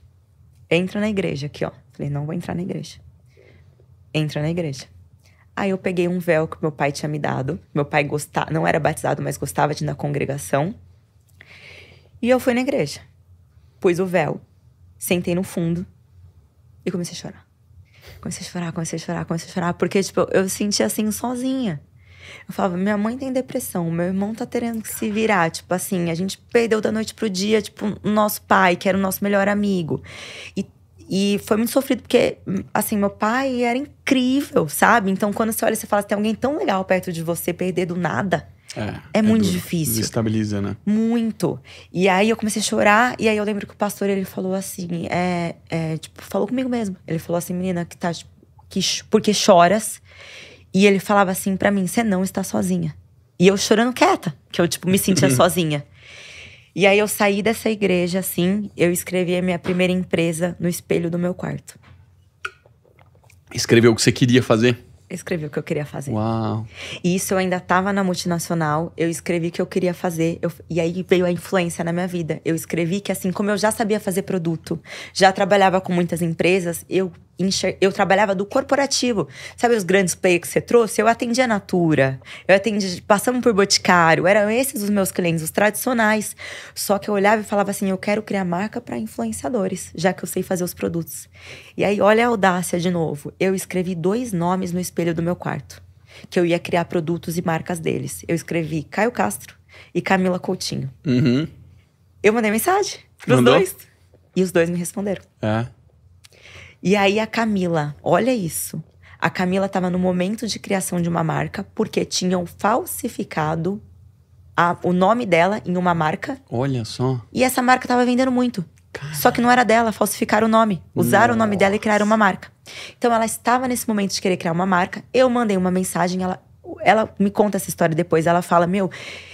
Entra na igreja aqui, Falei, não vou entrar na igreja. Entra na igreja. Aí eu peguei um véu que meu pai tinha me dado. Meu pai não era batizado, mas gostava de ir na congregação. E eu fui na igreja. Pus o véu, sentei no fundo e comecei a chorar. Comecei a chorar. Porque, tipo, eu sentia assim, sozinha. Eu falava, minha mãe tem depressão, meu irmão tá tendo que se virar. Tipo assim, a gente perdeu da noite pro dia, tipo, o nosso pai, que era o nosso melhor amigo. E foi muito sofrido, porque, assim, meu pai era incrível, sabe? Então, quando você olha, você fala, tem alguém tão legal perto de você, perder do nada. É muito difícil. Desestabiliza, né? Muito. E aí, eu comecei a chorar. E aí, eu lembro que o pastor, ele falou assim… tipo, falou comigo mesmo. Ele falou assim, menina, porque choras… E ele falava assim pra mim, você não está sozinha. E eu chorando quieta, que eu, tipo, me sentia sozinha. E aí eu saí dessa igreja, assim, eu escrevi a minha primeira empresa no espelho do meu quarto. Escreveu o que você queria fazer? Eu escrevi o que eu queria fazer. Uau! E isso eu ainda tava na multinacional, eu escrevi o que eu queria fazer. E aí veio a influência na minha vida. Eu escrevi que, assim, como eu já sabia fazer produto, já trabalhava com muitas empresas, eu trabalhava do corporativo. Sabe os grandes players que você trouxe? Eu atendia a Natura, passamos por Boticário, eram esses os meus clientes, os tradicionais. Só que eu olhava e falava assim, eu quero criar marca para influenciadores, já que eu sei fazer os produtos. E aí, olha a audácia de novo. Eu escrevi 2 nomes no espelho do meu quarto, que eu ia criar produtos e marcas deles. Eu escrevi Caio Castro e Camila Coutinho. Uhum. Eu mandei mensagem pros dois. E os 2 me responderam. E aí a Camila, olha isso. A Camila estava no momento de criação de uma marca porque tinham falsificado o nome dela em uma marca. Olha só. E essa marca estava vendendo muito. Só que não era dela, falsificaram o nome. Usaram o nome dela e criaram uma marca. Então ela estava nesse momento de querer criar uma marca. Eu mandei uma mensagem, ela me conta essa história depois. Ela fala,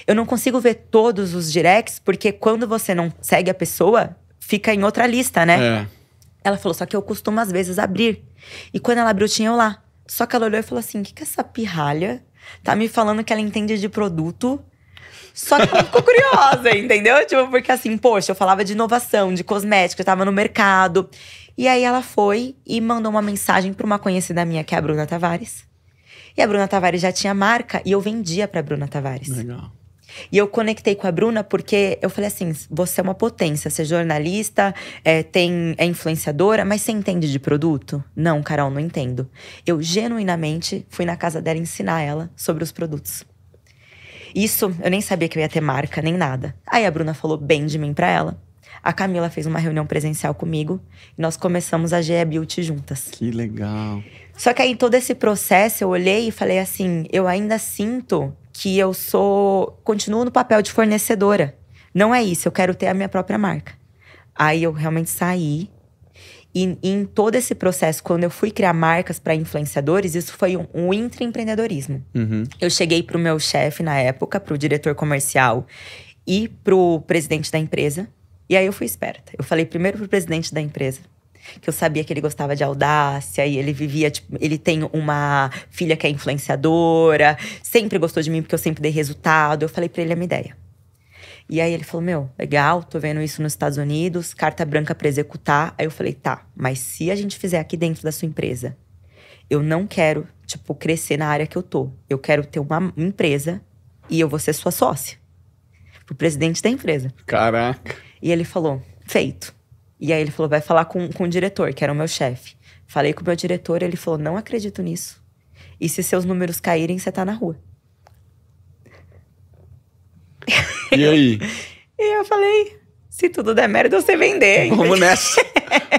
eu não consigo ver todos os directs, porque quando você não segue a pessoa, fica em outra lista, né? Ela falou, só que eu costumo às vezes abrir. E quando ela abriu, tinha eu lá. Só que ela olhou e falou assim, o que essa pirralha tá me falando que ela entende de produto? Só que ela ficou curiosa, entendeu? Tipo, porque assim, poxa, eu falava de inovação, de cosmética, eu tava no mercado. E aí ela foi e mandou uma mensagem pra uma conhecida minha, que é a Bruna Tavares. E a Bruna Tavares já tinha marca e eu vendia pra Bruna Tavares. Legal. E eu conectei com a Bruna porque eu falei assim, você é uma potência, você é jornalista, é influenciadora, mas você entende de produto? Não, Carol, não entendo. Eu genuinamente fui na casa dela ensinar ela sobre os produtos. Isso, eu nem sabia que eu ia ter marca, nem nada. Aí a Bruna falou bem de mim pra ela. A Camila fez uma reunião presencial comigo. E nós começamos a GE Beauty juntas. Que legal. Só que aí, todo esse processo, eu olhei e falei assim… Eu ainda sinto que eu continuo no papel de fornecedora. Não é isso, eu quero ter a minha própria marca. Aí eu realmente saí. E em todo esse processo, quando eu fui criar marcas para influenciadores, isso foi um intraempreendedorismo. Eu cheguei pro meu chefe na época, pro diretor comercial e pro presidente da empresa. E aí eu fui esperta. Eu falei primeiro pro presidente da empresa, que eu sabia que ele gostava de audácia e ele vivia, tipo, ele tem uma filha que é influenciadora, sempre gostou de mim porque eu sempre dei resultado. Eu falei pra ele a minha ideia. E aí ele falou, legal, tô vendo isso nos Estados Unidos, carta branca pra executar. Aí eu falei, tá, mas se a gente fizer aqui dentro da sua empresa, eu não quero, crescer na área que eu tô. Eu quero ter uma empresa e eu vou ser sua sócia. Pro presidente da empresa. Caraca. E ele falou, feito. E aí ele falou, vai falar com o diretor, que era o meu chefe. Falei com o meu diretor, ele falou, não acredito nisso. E se seus números caírem, você tá na rua. E aí? E eu falei, se tudo der merda, você vender. Vamos nessa.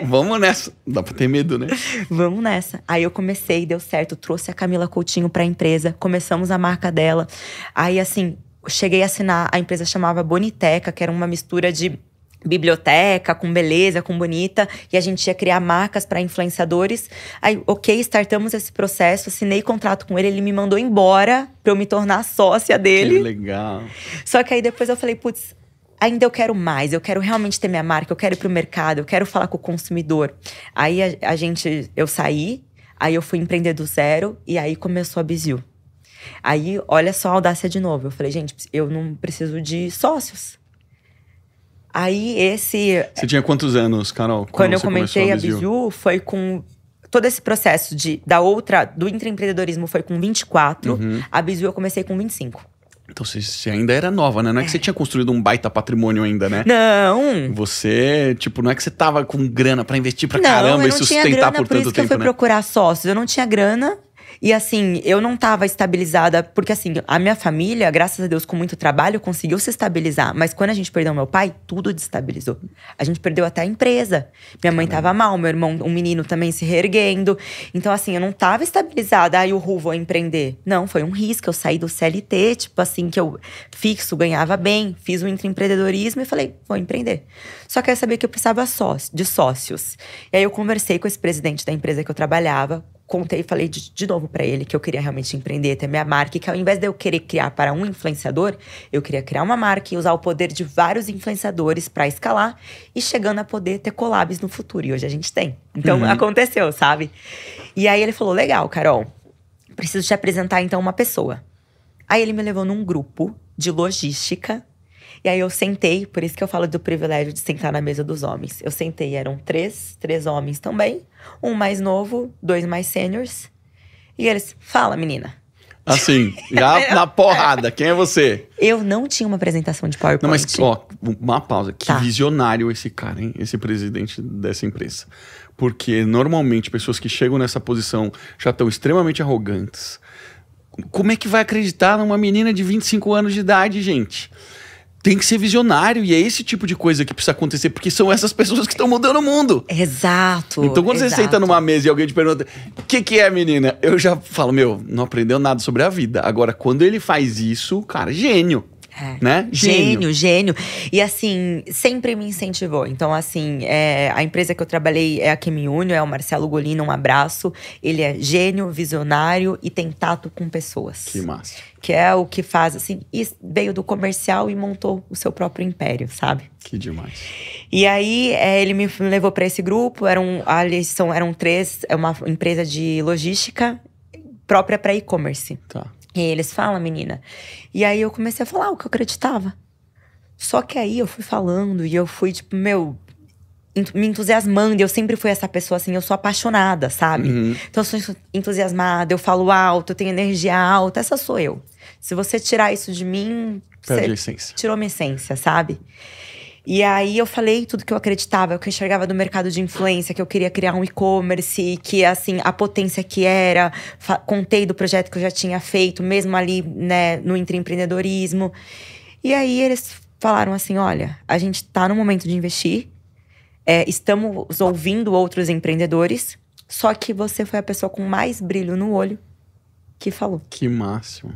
Vamos nessa. Dá pra ter medo, né? Vamos nessa. Aí eu comecei, deu certo. Trouxe a Camila Coutinho pra empresa. Começamos a marca dela. Aí, assim, cheguei a assinar. A empresa chamava Boniteca, que era uma mistura de biblioteca, com beleza, com bonita. E a gente ia criar marcas para influenciadores. Aí, startamos esse processo. Assinei contrato com ele. Ele me mandou embora pra eu me tornar sócia dele. Que legal. Só que aí depois eu falei, putz, ainda eu quero mais. Eu quero realmente ter minha marca. Eu quero ir pro mercado. Eu quero falar com o consumidor. Aí eu saí. Aí eu fui empreender do zero. E aí começou a Bizil. Aí, olha só a audácia de novo. Eu falei, gente, eu não preciso de sócios. Aí Você tinha quantos anos, Carol? Quando eu comecei a Bizil, foi com… Todo esse processo do intraempreendedorismo foi com 24. A Bizil eu comecei com 25. Então você ainda era nova, né? Não é que você tinha construído um baita patrimônio ainda, né? Não! Você, não é que você tava com grana pra investir pra caramba e sustentar por tanto tempo, né? Por isso que eu fui procurar sócios. Eu não tinha grana. E assim, eu não tava estabilizada, porque assim, a minha família, graças a Deus, com muito trabalho, conseguiu se estabilizar. Mas quando a gente perdeu meu pai, tudo destabilizou. A gente perdeu até a empresa. Minha mãe tava mal, meu irmão, um menino também se reerguendo. Então assim, eu não tava estabilizada. Aí vou empreender. Não, foi um risco. Eu saí do CLT, que eu fixo, ganhava bem. Fiz o intraempreendedorismo e falei, vou empreender. Só que eu sabia que eu precisava de sócios. E aí eu conversei com esse presidente da empresa que eu trabalhava. Contei e falei de novo pra ele que eu queria realmente empreender, ter minha marca. E que ao invés de eu querer criar para um influenciador, eu queria criar uma marca e usar o poder de vários influenciadores pra escalar. E chegando a poder ter collabs no futuro. E hoje a gente tem. Então, aconteceu, sabe? E aí ele falou, legal, Carol. Preciso te apresentar então uma pessoa. Aí ele me levou num grupo de logística. E aí eu sentei, por isso que eu falo do privilégio de sentar na mesa dos homens. Eu sentei, eram três homens também. Um mais novo, 2 mais sêniors. E eles, fala menina. Assim, já na porrada, quem é você? Eu não tinha uma apresentação de PowerPoint. Não, mas uma pausa. Que visionário esse cara, hein? Esse presidente dessa empresa. Porque normalmente pessoas que chegam nessa posição já estão extremamente arrogantes. Como é que vai acreditar numa menina de 25 anos de idade, gente? Tem que ser visionário, e é esse tipo de coisa que precisa acontecer, porque são essas pessoas que estão mudando o mundo. Exato. Então quando você senta numa mesa e alguém te pergunta, o que é, menina? Eu já falo, não aprendeu nada sobre a vida. Agora, quando ele faz isso, cara, gênio. né? Gênio. E assim, sempre me incentivou. Então assim, a empresa que eu trabalhei é a Chemiúnio, é o Marcelo Golino, um abraço. Ele é gênio, visionário e tem tato com pessoas. Que massa. Que é o que faz, assim, e veio do comercial e montou o seu próprio império, sabe? Que demais. E aí, ele me levou para esse grupo, eram 3, é uma empresa de logística própria para e-commerce. Tá. E eles falam, menina. E aí eu comecei a falar o que eu acreditava. Só que aí eu fui falando e eu fui, tipo, me entusiasmando. Eu sempre fui essa pessoa assim, eu sou apaixonada, sabe? Então eu sou entusiasmada, eu falo alto, eu tenho energia alta, essa sou eu. Se você tirar isso de mim, Perde a você essência. tirou minha essência, sabe? E aí eu falei tudo que eu acreditava, que eu enxergava do mercado de influência, que eu queria criar um e-commerce, que assim, a potência que era. Contei do projeto que eu já tinha feito, mesmo ali, né, no intraempreendedorismo. E aí eles falaram assim, olha, a gente tá no momento de investir, estamos ouvindo outros empreendedores, só que você foi a pessoa com mais brilho no olho que falou. Que máximo.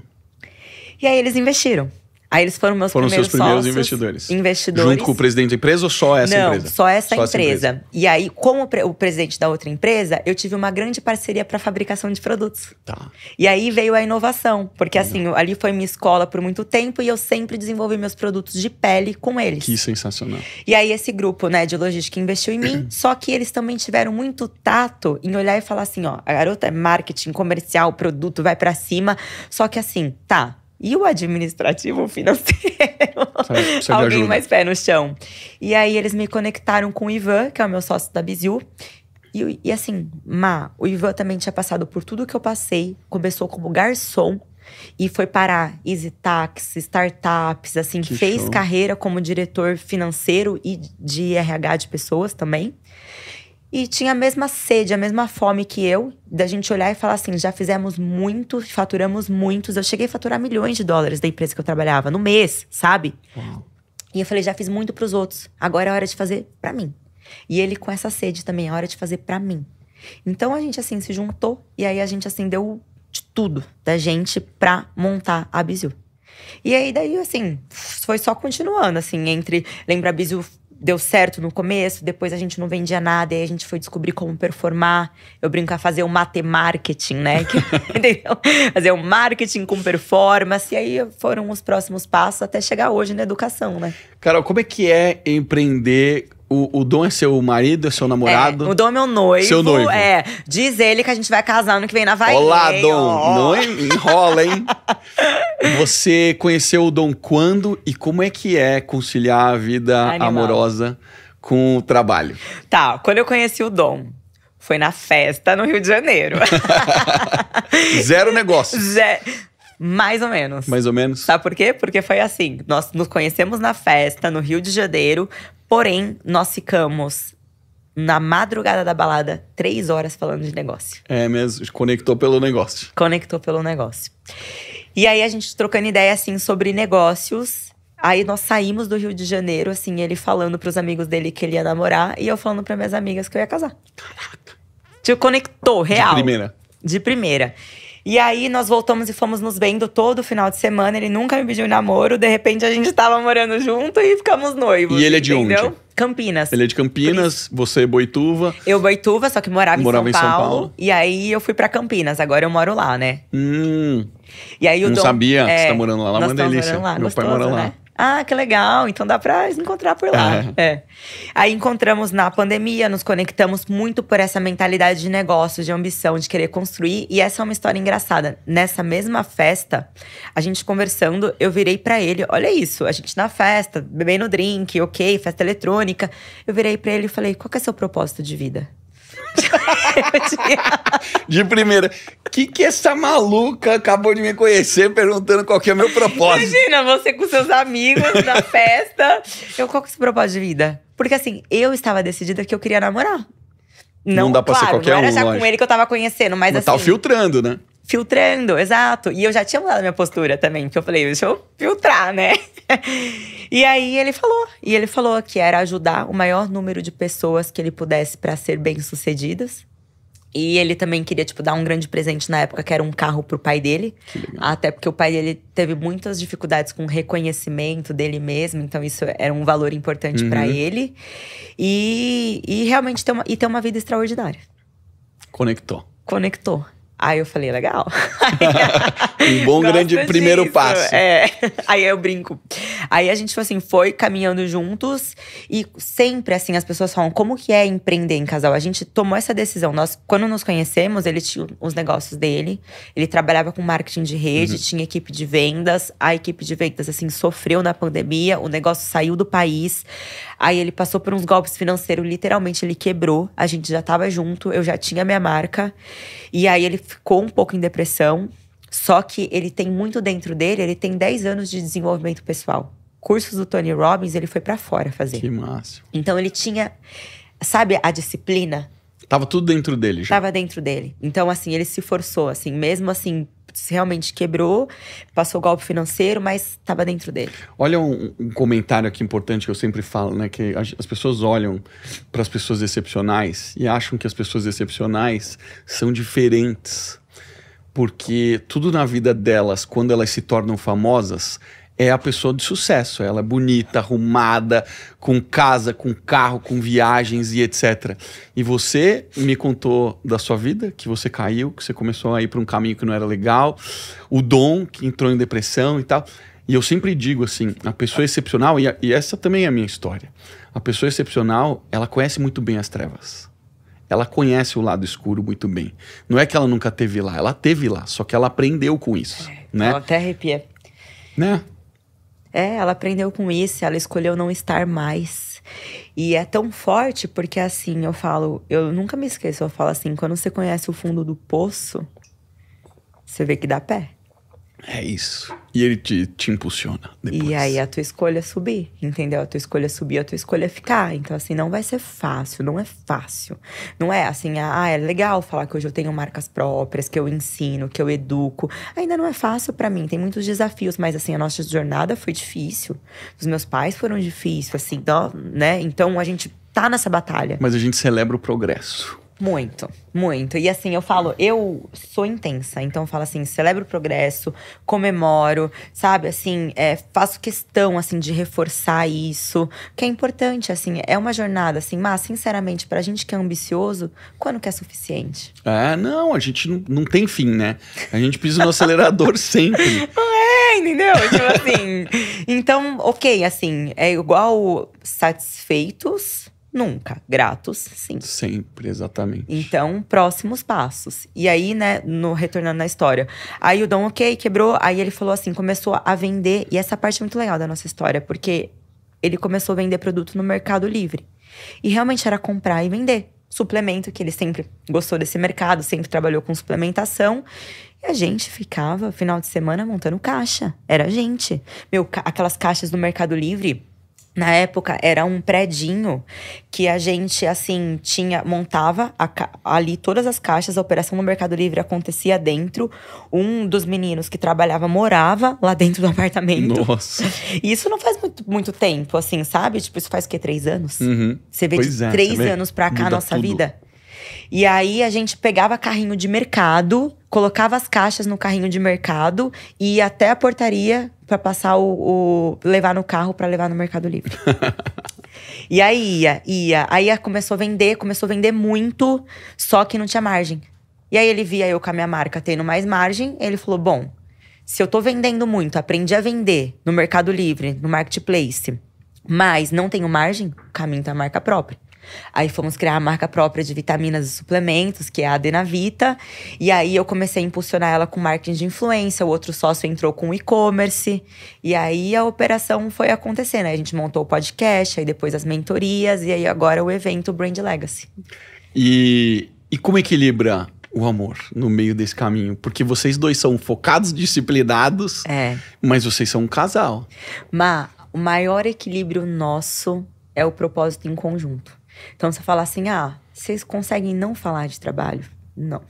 E aí eles investiram. Aí eles foram meus primeiros seus primeiros sócios, investidores. Junto com o presidente da empresa ou só essa empresa? Não, só essa empresa. E aí, como o presidente da outra empresa, eu tive uma grande parceria para fabricação de produtos. Tá. E aí veio a inovação. Porque assim, ali foi minha escola por muito tempo e eu sempre desenvolvi meus produtos de pele com eles. Que sensacional. E aí esse grupo, né, de logística investiu em mim. Só que eles também tiveram muito tato em olhar e falar assim, ó, a garota é marketing, comercial, produto, vai para cima. Só que assim, tá. E o administrativo, o financeiro? Alguém mais pé no chão. E aí, eles me conectaram com o Ivan, que é o meu sócio da Biziu. E assim, o Ivan também tinha passado por tudo que eu passei. Começou como garçom e foi parar Easy Tax, startups, assim. Que fez show. Carreira como diretor financeiro e de RH de pessoas também. E tinha a mesma sede, a mesma fome que eu, da gente olhar e falar assim, já fizemos muito, faturamos muitos. Eu cheguei a faturar milhões de dólares da empresa que eu trabalhava, no mês, sabe? Uau. E eu falei, já fiz muito pros outros, agora é hora de fazer pra mim. E ele com essa sede também, é hora de fazer pra mim. Então a gente assim se juntou, e aí a gente assim deu de tudo da gente pra montar a Biziu. E aí daí assim, foi só continuando assim, lembra a Biziu deu certo no começo, depois a gente não vendia nada, aí a gente foi descobrir como performar. Eu brinco a fazer o marketing, né? Entendeu? Fazer o marketing com performance. E aí foram os próximos passos até chegar hoje na educação, né? Carol, como é que é empreender? O Dom é seu marido, é seu namorado? O Dom é meu noivo. Seu noivo. Diz ele que a gente vai casar ano que vem na Bahia. Olá, Dom. Não enrola, hein? Você conheceu o Dom quando e como é que é conciliar a vida amorosa com o trabalho? Tá, quando eu conheci o Dom, foi na festa no Rio de Janeiro. Zero negócio. Mais ou menos. Mais ou menos? Sabe por quê? Porque foi assim, nós nos conhecemos na festa no Rio de Janeiro, porém, nós ficamos na madrugada da balada 3 horas falando de negócio. É mesmo, conectou pelo negócio. Conectou pelo negócio. E aí, a gente trocando ideia, assim, sobre negócios. Aí, nós saímos do Rio de Janeiro, assim, ele falando pros amigos dele que ele ia namorar. E eu falando para minhas amigas que eu ia casar. Caraca. Tipo, conectou, real. De primeira. De primeira. E aí, nós voltamos e fomos nos vendo todo final de semana. Ele nunca me pediu namoro. De repente, a gente tava morando junto e ficamos noivos. E ele é de entendeu? onde? Campinas. Ele é de Campinas, você é Boituva. Eu Boituva, só que morava em São Paulo. E aí, eu fui pra Campinas. Agora eu moro lá, né? E aí, não Dom, sabia que você tá morando lá. Lá é uma delícia. Lá, meu gostoso, pai mora lá. Né? Ah, que legal. Então dá pra encontrar por lá. Aí encontramos na pandemia, nos conectamos muito por essa mentalidade de negócio, de ambição, de querer construir. E essa é uma história engraçada. Nessa mesma festa, a gente conversando, eu virei pra ele. Olha isso, a gente na festa, bebendo drink, ok, festa eletrônica. Eu virei pra ele e falei, qual que é seu propósito de vida? De primeira, que essa maluca acabou de me conhecer perguntando qual que é o meu propósito? Imagina, você com seus amigos na festa. Qual que é o seu propósito de vida? Porque assim, eu estava decidida que eu queria namorar. Não dá pra ser qualquer um, não era já com ele que eu tava conhecendo, mas assim… Tava filtrando, né? Filtrando, exato. E eu já tinha mudado a minha postura também. Porque eu falei, deixa eu filtrar, né? E aí ele falou que era ajudar o maior número de pessoas que ele pudesse para ser bem-sucedidas. E ele também queria, tipo, dar um grande presente na época, que era um carro pro pai dele. Que legal. Até porque o pai dele teve muitas dificuldades com o reconhecimento dele mesmo. Então, isso era um valor importante pra ele. E realmente ter uma vida extraordinária. Conectou. Aí eu falei, legal. Um bom grande primeiro passo. Aí eu brinco. Aí a gente, assim, foi caminhando juntos. E sempre, assim, as pessoas falam, como que é empreender em casal? A gente tomou essa decisão. Nós, quando nos conhecemos, ele tinha os negócios dele. Ele trabalhava com marketing de rede, tinha equipe de vendas. A equipe de vendas, assim, sofreu na pandemia. O negócio saiu do país. Aí ele passou por uns golpes financeiros. Literalmente, ele quebrou. A gente já tava junto. Eu já tinha minha marca. E aí, ele ficou um pouco em depressão. Só que ele tem muito dentro dele. Ele tem 10 anos de desenvolvimento pessoal. Cursos do Tony Robbins, ele foi pra fora fazer. Que massa. Então, ele tinha, sabe, a disciplina. Tava tudo dentro dele já. Tava dentro dele. Então, assim, ele se forçou, assim. Mesmo assim, realmente quebrou. Passou golpe financeiro, mas tava dentro dele. Olha um comentário aqui importante que eu sempre falo, né? Que as pessoas olham para as pessoas excepcionais e acham que as pessoas excepcionais são diferentes. Porque tudo na vida delas, quando elas se tornam famosas, é a pessoa de sucesso. Ela é bonita, arrumada, com casa, com carro, com viagens e etc. E você me contou da sua vida, que você caiu, que você começou a ir para um caminho que não era legal. O Dom, que entrou em depressão e tal. E eu sempre digo assim, a pessoa excepcional, e essa também é a minha história. A pessoa excepcional, ela conhece muito bem as trevas. Ela conhece o lado escuro muito bem. Não é que ela nunca teve lá, ela teve lá, só que ela aprendeu com isso, né? Ela até arrepia. Né? Ela aprendeu com isso, ela escolheu não estar mais. E é tão forte porque, assim, eu nunca me esqueço, eu falo assim, quando você conhece o fundo do poço, você vê que dá pé. É isso. E ele te impulsiona depois. E aí a tua escolha é subir, entendeu? A tua escolha é subir, a tua escolha é ficar. Então, assim, não vai ser fácil, não é fácil. Não é assim, é legal falar que hoje eu tenho marcas próprias, que eu ensino, que eu educo. Ainda não é fácil pra mim, tem muitos desafios. Mas, assim, a nossa jornada foi difícil. Os meus pais foram difíceis, assim, né? Então, a gente tá nessa batalha. Mas a gente celebra o progresso. Muito, muito. E assim, eu falo, eu sou intensa. Então eu falo assim, celebro o progresso, comemoro, sabe? Assim, faço questão, assim, de reforçar isso. Que é importante, assim, é uma jornada, assim. Mas, sinceramente, pra gente que é ambicioso, quando que é suficiente? Não, a gente não tem fim, né? A gente pisa no acelerador sempre. Não entendeu? Tipo assim… Então, ok, assim, é igual satisfeitos… Nunca. Gratos, sim. Sempre, exatamente. Então, próximos passos. E aí, né, retornando na história. Aí o Dom, quebrou. Aí ele falou assim, começou a vender. E essa parte é muito legal da nossa história. Porque ele começou a vender produto no Mercado Livre. E realmente era comprar e vender. Suplemento, que ele sempre gostou desse mercado. Sempre trabalhou com suplementação. E a gente ficava, final de semana, montando caixa. Era a gente. Aquelas caixas do Mercado Livre… Na época, era um predinho que a gente, assim, montava ali todas as caixas. A operação no Mercado Livre acontecia dentro. Um dos meninos que trabalhava morava lá dentro do apartamento. Nossa! E isso não faz muito tempo, assim, sabe? Tipo, isso faz o quê? 3 anos? Uhum. Você vê de 3 anos pra cá a nossa vida. E aí, a gente pegava carrinho de mercado, colocava as caixas no carrinho de mercado e ia até a portaria pra passar levar no carro pra levar no Mercado Livre. E aí ia. Aí começou a vender muito, só que não tinha margem. E aí ele via eu com a minha marca tendo mais margem, ele falou, bom, se eu tô vendendo muito, aprendi a vender no Mercado Livre, no Marketplace, mas não tenho margem, o caminho tá a marca própria. Aí fomos criar a marca própria de vitaminas e suplementos, que é a Adenavita. E aí eu comecei a impulsionar ela com marketing de influência. O outro sócio entrou com e-commerce. E aí a operação foi acontecendo. Aí a gente montou o podcast, aí depois as mentorias. E aí agora o evento Brand Legacy. E como equilibra o amor no meio desse caminho? Porque vocês dois são focados, disciplinados. Mas vocês são um casal. Mas o maior equilíbrio nosso é o propósito em conjunto. Então, você fala assim, vocês conseguem não falar de trabalho? Não.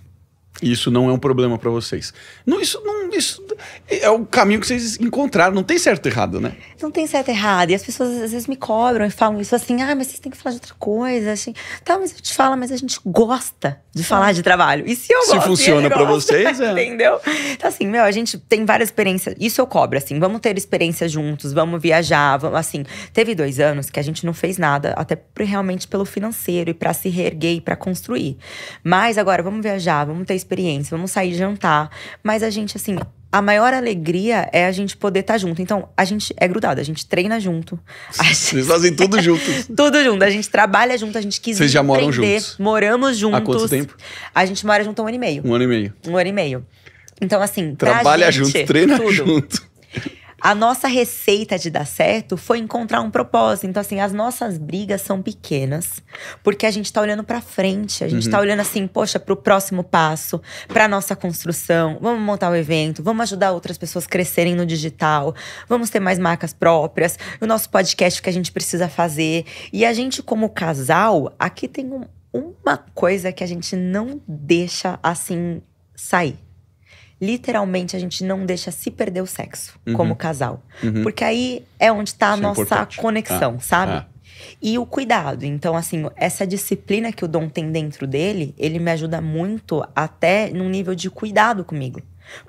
Isso não é um problema pra vocês. Não, isso isso é o caminho que vocês encontraram. Não tem certo e errado, né? Não tem certo e errado. E as pessoas às vezes me cobram e falam isso assim, mas vocês têm que falar de outra coisa. Assim, tá, mas eu te falo, mas a gente gosta de falar de trabalho. E se eu gosto, funciona pra vocês, entendeu? Então assim, a gente tem várias experiências. Isso eu cobro, assim, vamos ter experiências juntos, vamos viajar, vamos, assim. Teve 2 anos que a gente não fez nada, até realmente pelo financeiro e pra se reerguer e pra construir. Mas agora, vamos viajar, vamos ter experiência, vamos sair jantar. Mas a gente, assim, a maior alegria é a gente poder estar junto. Então, a gente é grudado, a gente treina junto. Vocês fazem tudo juntos. Tudo junto, a gente trabalha junto, a gente quis Vocês já moram juntos? Moramos juntos. Há quanto tempo? A gente mora junto há 1 ano e meio. 1 ano e meio. 1 ano e meio. Então, assim, trabalha pra gente, junto, treina tudo. junto. A nossa receita de dar certo foi encontrar um propósito. Então, assim, as nossas brigas são pequenas. Porque a gente tá olhando pra frente. A gente tá olhando assim, poxa, pro próximo passo. Pra nossa construção. Vamos montar o evento. Vamos ajudar outras pessoas a crescerem no digital. Vamos ter mais marcas próprias. O nosso podcast que a gente precisa fazer. E a gente, como casal, aqui tem uma coisa que a gente não deixa, assim, sair. Literalmente, a gente não deixa se perder o sexo como casal. Porque aí é onde tá a nossa conexão, sabe? E o cuidado. Então, assim, essa disciplina que o Dom tem dentro dele, ele me ajuda muito até num nível de cuidado comigo.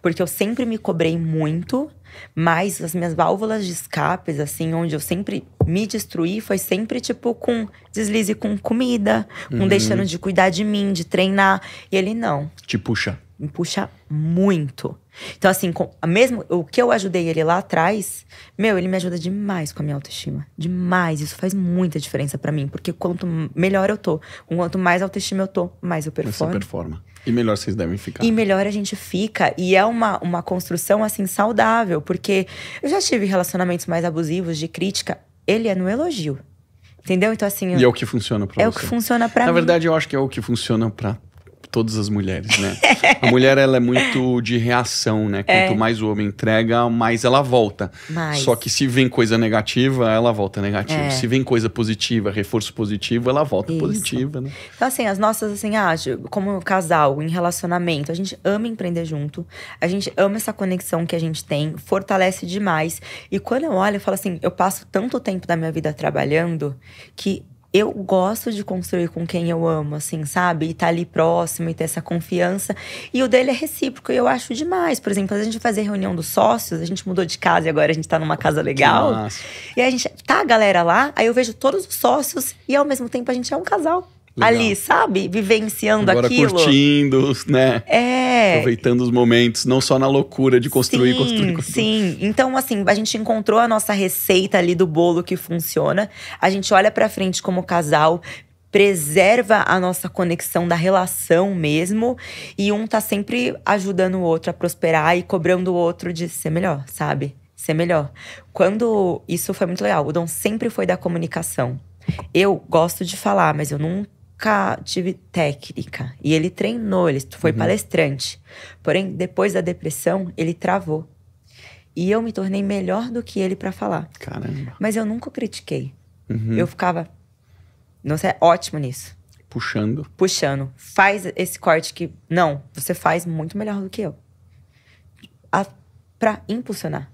Porque eu sempre me cobrei muito, mas as minhas válvulas de escapes, assim, onde eu sempre me destruí, foi sempre, tipo, com deslize com comida, com deixando de cuidar de mim, de treinar. E ele não. Te puxa. Me puxa muito. Então, assim, mesmo o que eu ajudei ele lá atrás, ele me ajuda demais com a minha autoestima. Demais. Isso faz muita diferença pra mim. Porque quanto melhor eu tô, quanto mais autoestima eu tô, mais eu performo. Você performa. E melhor vocês devem ficar. E melhor a gente fica. E é uma construção, assim, saudável. Porque eu já tive relacionamentos mais abusivos, de crítica. Ele é no elogio. Entendeu? Então, assim… E é o que funciona pra você. É o que funciona pra mim. Na verdade, eu acho que é o que funciona pra todas as mulheres, né? A mulher, ela é muito de reação, né? Quanto mais o homem entrega, mais ela volta. Só que se vem coisa negativa, ela volta negativa. Se vem coisa positiva, reforço positivo, ela volta positiva, né? Então, assim, as nossas, assim, como casal, em relacionamento, a gente ama empreender junto. A gente ama essa conexão que a gente tem, fortalece demais. E quando eu olho, eu falo assim, eu passo tanto tempo da minha vida trabalhando que eu gosto de construir com quem eu amo, assim, sabe? E tá ali próximo e ter essa confiança. E o dele é recíproco e eu acho demais. Por exemplo, a gente fazer reunião dos sócios, a gente mudou de casa e agora a gente tá numa casa legal. E a gente tá a galera lá, aí eu vejo todos os sócios e ao mesmo tempo a gente é um casal. Legal. Ali, sabe? Vivenciando agora aquilo. Curtindo, né? Aproveitando os momentos, não só na loucura de construir, construir. Sim, então assim, a gente encontrou a nossa receita ali do bolo que funciona. A gente olha pra frente como casal, preserva a nossa conexão da relação mesmo. E um tá sempre ajudando o outro a prosperar e cobrando o outro de ser melhor, sabe? Ser melhor. Quando… Isso foi muito legal. O Dom sempre foi da comunicação. Eu gosto de falar, mas eu nunca tive técnica. E ele treinou, ele foi palestrante. Porém, depois da depressão, ele travou. E eu me tornei melhor do que ele pra falar. Caramba. Mas eu nunca o critiquei. Eu ficava… Você é ótimo nisso. Puxando. Faz esse corte que… Não, você faz muito melhor do que eu. Pra impulsionar.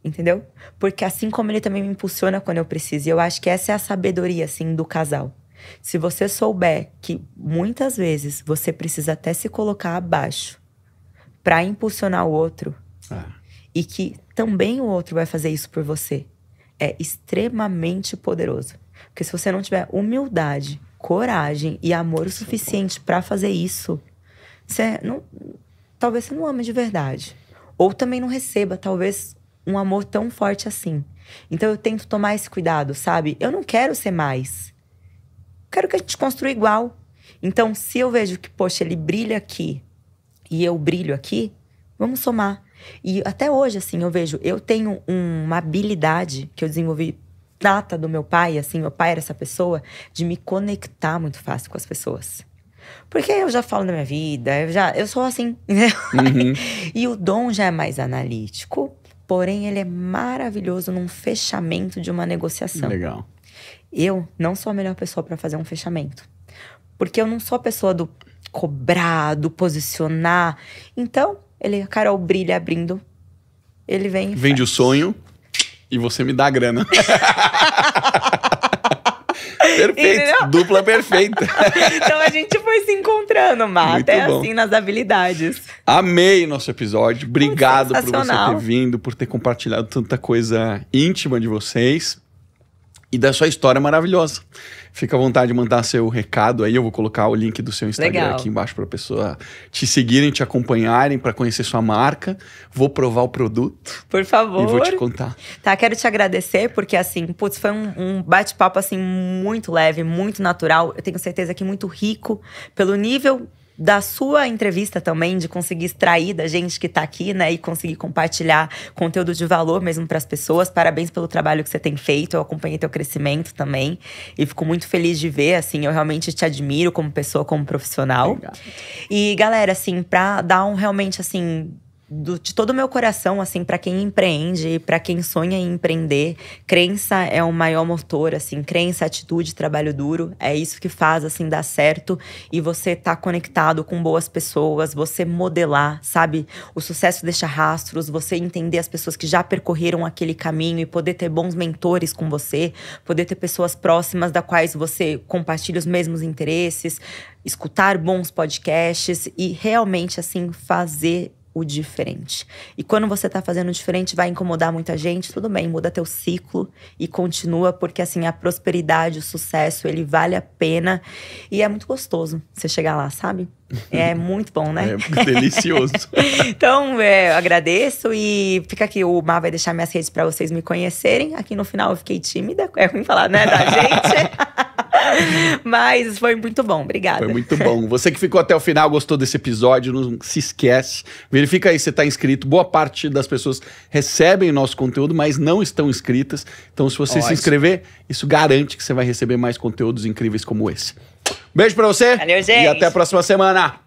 Entendeu? Porque assim como ele também me impulsiona quando eu preciso. E eu acho que essa é a sabedoria, assim, do casal. Se você souber que muitas vezes você precisa até se colocar abaixo pra impulsionar o outro. E que também o outro vai fazer isso por você. É extremamente poderoso. Porque se você não tiver humildade, coragem e amor o suficiente pra fazer isso, talvez você não ame de verdade. Ou também não receba, talvez… um amor tão forte assim. Então eu tento tomar esse cuidado, sabe? Eu não quero ser mais. Quero que a gente construa igual. Então, se eu vejo que, poxa, ele brilha aqui e eu brilho aqui, vamos somar. E até hoje, assim, eu tenho uma habilidade que eu desenvolvi nata do meu pai, assim, meu pai era essa pessoa, de me conectar muito fácil com as pessoas. Porque eu já falo da minha vida, eu sou assim, né? E o Dom já é mais analítico. Porém, ele é maravilhoso num fechamento de uma negociação. Legal. Eu não sou a melhor pessoa para fazer um fechamento. Porque eu não sou a pessoa do cobrar, do posicionar. Então, a Carol brilha abrindo. Ele vem. Vende o sonho e você me dá a grana. Perfeito, entendeu? Dupla perfeita. Então a gente foi se encontrando, Má, até assim nas habilidades. Amei nosso episódio. Obrigado por você ter vindo, por ter compartilhado tanta coisa íntima de vocês e da sua história maravilhosa. Fica à vontade de mandar seu recado aí. Eu vou colocar o link do seu Instagram aqui embaixo para a pessoa te seguirem, te acompanharem, para conhecer sua marca. Vou provar o produto. Por favor. E vou te contar. Tá, quero te agradecer, porque assim, putz, foi um bate-papo assim muito leve, muito natural. Eu tenho certeza que muito rico pelo nível da sua entrevista também, de conseguir extrair da gente que tá aqui, né? E conseguir compartilhar conteúdo de valor mesmo para as pessoas. Parabéns pelo trabalho que você tem feito. Eu acompanhei teu crescimento também. E fico muito feliz de ver, assim. Eu realmente te admiro como pessoa, como profissional. Obrigado. E, galera, assim, pra dar realmente, assim, de todo o meu coração, assim, para quem empreende, para quem sonha em empreender, crença é o maior motor, assim, crença, atitude, trabalho duro, é isso que faz, assim, dar certo. E você tá conectado com boas pessoas, você modelar, sabe? O sucesso deixa rastros, você entender as pessoas que já percorreram aquele caminho e poder ter bons mentores com você, poder ter pessoas próximas da quais você compartilha os mesmos interesses, escutar bons podcasts e realmente, assim, fazer o diferente. E quando você tá fazendo o diferente, vai incomodar muita gente, tudo bem, muda teu ciclo e continua, porque assim, a prosperidade, o sucesso, ele vale a pena e é muito gostoso você chegar lá, sabe? É muito bom, né? É delicioso. Então, eu agradeço e fica aqui, o Má vai deixar minhas redes pra vocês me conhecerem. Aqui no final eu fiquei tímida, é ruim falar, né, da gente. Mas foi muito bom, obrigada. Foi muito bom. Você que ficou até o final, gostou desse episódio, não se esquece. Verifica aí se está inscrito. Boa parte das pessoas recebem o nosso conteúdo, mas não estão inscritas. Então, se você se inscrever, isso garante que você vai receber mais conteúdos incríveis como esse. Beijo pra você. Valeu, gente. E até a próxima semana.